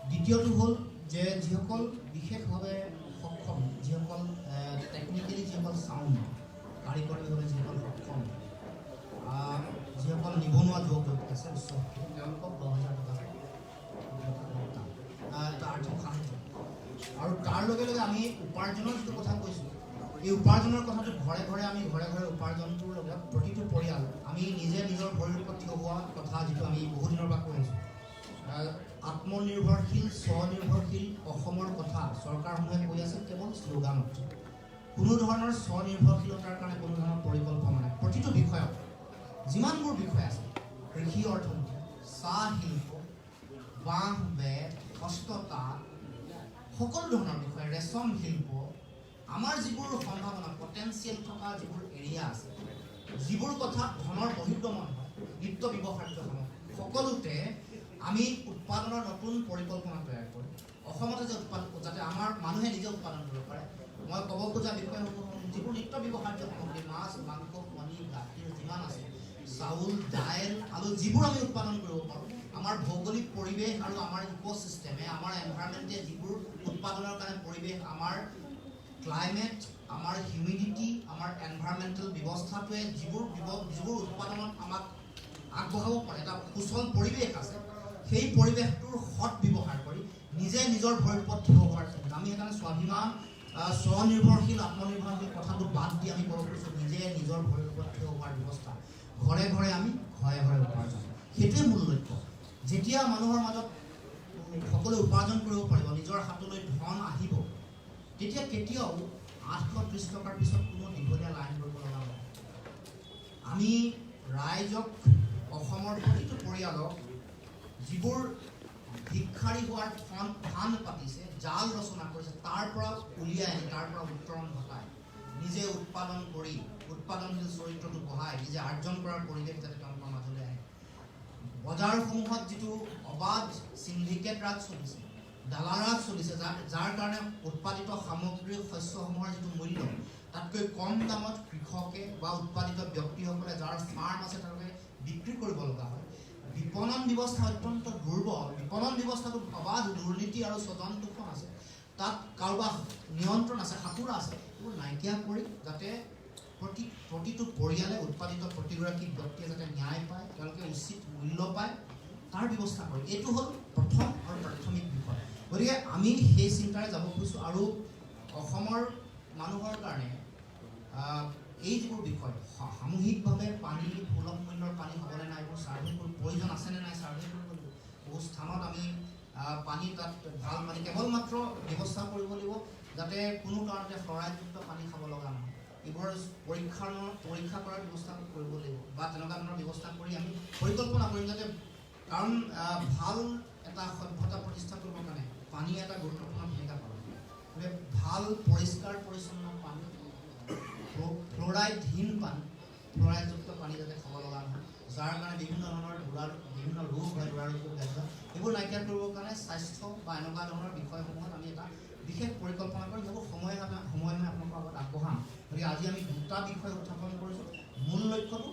দ্বিতীয়টো হ'ল যে যিসকল বিশেষভাৱে সক্ষম, যিসকল টেকনিকেলি যিসকল চাউণ্ড, কাৰিকৰীভাৱে যিসকল সক্ষম, যিসকল নিবনুৱা যুৱক-যুৱতী আছে উচ্চ শিক্ষিত, তেওঁলোকক 10,000 টকা এটা আৰ্থিক সাহায্য। আৰু তাৰ লগে লগে আমি উপাৰ্জনৰ যিটো কথা কৈছোঁ, এই উপাৰ্জনৰ কথাটো ঘৰে ঘৰে উপাৰ্জনটোৰ লগত প্ৰতিটো পৰিয়াল আমি নিজে নিজৰ ভৰিৰ ওপৰত থিয় হোৱা কথা, যিটো আমি বহুদিনৰ পৰা কৈ আছোঁ। আত্মনিৰ্ভৰশীল, স্বনিৰ্ভৰশীল অসমৰ কথা চৰকাৰসমূহে কৈ আছে কেৱল শ্লোগানত। কোনো ধৰণৰ স্বনিৰ্ভৰশীলতাৰ কাৰণে কোনো ধৰণৰ পৰিকল্পনা নাই। প্ৰতিটো বিষয়ত যিমানবোৰ বিষয় আছে, কৃষি অৰ্থনীতি, চাহ শিল্প, বাঁহ বেত, হস্ততাঁত, সকলো ধৰণৰ বিষয়, ৰেচম শিল্প, আমাৰ যিবোৰ সম্ভাৱনা, পটেঞ্চিয়েল থকা যিবোৰ এৰিয়া আছে, যিবোৰ কথা ধনৰ বহিৰ্গমন হয়, নিত্য ব্যৱহাৰ্য সামগ্ৰী, সকলোতে আমি উৎপাদনৰ নতুন পৰিকল্পনা তৈয়াৰ কৰোঁ। অসমতে যে যাতে আমাৰ মানুহে নিজে উৎপাদন কৰিব পাৰে। মই ক'ব খোজা বিষয়সমূহ যিবোৰ নিত্য ব্যৱহাৰ্য সামগ্ৰী, মাছ, মাংস, কণী, গাখীৰ যিমান আছে, চাউল, দাইল, আলু, যিবোৰ আমি উৎপাদন কৰিব পাৰোঁ, আমাৰ ভৌগোলিক পৰিৱেশ আৰু আমাৰ ইক'চিষ্টেমে, আমাৰ এনভাইৰনমেণ্টে যিবোৰ উৎপাদনৰ কাৰণে পৰিৱেশ, আমাৰ ক্লাইমেট, আমাৰ হিউমিডিটি, আমাৰ এনভাইৰনমেণ্টেল ব্যৱস্থাটোৱে যিবোৰ উৎপাদনত আমাক আগবঢ়াব পাৰে, এটা সুচল পৰিৱেশ আছে, সেই পৰিৱেশটোৰ সৎ ব্যৱহাৰ কৰি নিজে নিজৰ ভৰিৰ ওপৰত থিয় হোৱাৰ চিন্তা। আমি সেইকাৰণে স্বাভিমান, স্বনিৰ্ভৰশীল, আত্মনিৰ্ভৰশীল কথাটো বাদ দি আমি ক'ব খুজিছোঁ নিজে নিজৰ ভৰিৰ ওপৰত থিয় হোৱাৰ ব্যৱস্থা। ঘৰে ঘৰে আমি, ঘৰে ঘৰে উপাৰ্জন, সেইটোৱে মূল লক্ষ্য। যেতিয়া মানুহৰ মাজত সকলোৱে উপাৰ্জন কৰিব পাৰিব, নিজৰ হাতলৈ ধন আহিব, তেতিয়া কেতিয়াও 830 টকাৰ পিছত কোনো দীঘলীয়া লাইন কৰিব লগা নহয়। আমি ৰাইজক, অসমৰ প্ৰতিটো পৰিয়ালক যিবোৰ ভিক্ষাৰী হোৱাৰ ফান পাতিছে, জাল ৰচনা কৰিছে, তাৰ পৰা উলিয়াই আনি, তাৰ পৰা উত্তৰণ ঘটাই, নিজে উৎপাদন কৰি উৎপাদনশীল চৰিত্ৰটো বঢ়াই নিজে আৰ্জন কৰাৰ পৰিৱেশ যাতে তেওঁলোকৰ মাজলৈ আহে। বজাৰসমূহত যিটো অবাধ সিন্ডিকেট ৰাজ চলিছে, দালাল ৰাজ চলিছে, যাৰ কাৰণে উৎপাদিত সামগ্ৰী শস্যসমূহৰ যিটো মূল্য তাতকৈ কম দামত কৃষকে বা উৎপাদিত ব্যক্তিসকলে যাৰ ফাৰ্ম আছে তেওঁলোকে বিক্ৰী কৰিব লগা হয়। বিপণন ব্যৱস্থা অত্যন্ত দুৰ্বল, বিপণন ব্যৱস্থাটো অবাধ দুৰ্নীতি আৰু স্বজনতোষণ আছে, তাত কাৰোবাৰ নিয়ন্ত্ৰণ আছে, সাঁতোৰা আছে, এইবোৰ নাইকিয়া কৰি যাতে প্ৰতিটো পৰিয়ালে উৎপাদিত প্ৰতিগৰাকী ব্যক্তিয়ে যাতে ন্যায় পায়, তেওঁলোকে উচিত মূল্য পায়, তাৰ ব্যৱস্থা কৰে। এইটো হ'ল প্ৰথম আৰু প্ৰাথমিক বিষয়। গতিকে আমি সেই চিন্তাৰে যাব খুজিছোঁ আৰু অসমৰ মানুহৰ কাৰণে এই যিবোৰ বিষয় সামূহিকভাৱে পানী সুলভ মূল্যৰ পানী হ'বনে নাই এইবোৰ ছাৰ্ভে কৰিব, প্ৰয়োজন আছেনে নাই ছাৰ্ভে কৰিব লাগিব। বহু স্থানত আমি পানী তাত ভাল পানী কেৱল মাত্ৰ ব্যৱস্থা কৰিব লাগিব যাতে কোনো কাৰণতে ফ্লৰাইডযুক্ত পানী খাব লগা নহয়। এইবোৰৰ পৰীক্ষা কৰাৰ ব্যৱস্থা কৰিব লাগিব বা তেনেকুৱা ধৰণৰ ব্যৱস্থা কৰি আমি পৰিকল্পনা কৰিম যাতে, কাৰণ ভাল এটা সভ্যতা প্ৰতিষ্ঠা কৰিবৰ কাৰণে পানী এটা গুৰুত্বপূৰ্ণ ভূমিকা পালন কৰে। গতিকে ভাল পৰিষ্কাৰ পৰিচ্ছন্ন পানী, ফ্লৰাইডহীন পানী, ফ্লৰাইডযুক্ত পানী যাতে খাব লগা নহয়, যাৰ কাৰণে বিভিন্ন ধৰণৰ বিভিন্ন ৰোগ হয়, দুৰাৰোগ্য ব্যাধি হয়, এইবোৰ নাইকিয়া কৰিবৰ কাৰণে স্বাস্থ্য বা এনেকুৱা ধৰণৰ বিষয়সমূহত আমি এটা বিশেষ পৰিকল্পনা কৰি সেইবোৰ সময়ে আপোনালোকৰ আগত আগবঢ়াম। গতিকে আজি আমি দুটা বিষয় উত্থাপন কৰিছোঁ। মূল লক্ষ্যটো,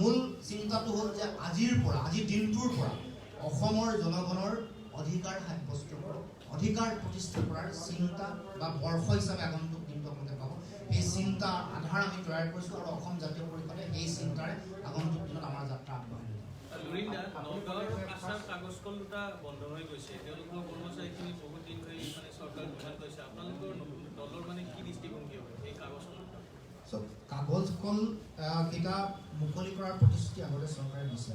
মূল চিন্তাটো হ'ল যে আজিৰ দিনটোৰ পৰা অসমৰ জনগণৰ অধিকাৰ সাব্যস্ত কৰক, অধিকাৰ প্ৰতিষ্ঠা কৰাৰ চিন্তা বা বৰ্ষ হিচাপে আগন্তুক দিনটো আপোনালোকে পাব। এই চিন্তা আধাৰ আমি তৈয়াৰ কৰিছোঁ আৰু অসম জাতীয় পৰিষদে সেই চিন্তাৰে আগন্তুক দিনত আমাৰ যাত্ৰা আগবঢ়াই নিব। নগাঁৱৰ আচাৰ কাগজ কল দুটা বন্ধ হৈ গৈছে, তেওঁলোকৰ কৰ্মচাৰীখিনি বহুত দিন ধৰি মানে চৰকাৰ বিধান কৰিছে, আপোনালোকৰ দলৰ মানে কি দৃষ্টিভংগী হ'ব এই কাগজ কল? কাগজ কল কেইটা মুকলি কৰাৰ প্ৰতিশ্ৰুতি আগতে চৰকাৰে দিছে।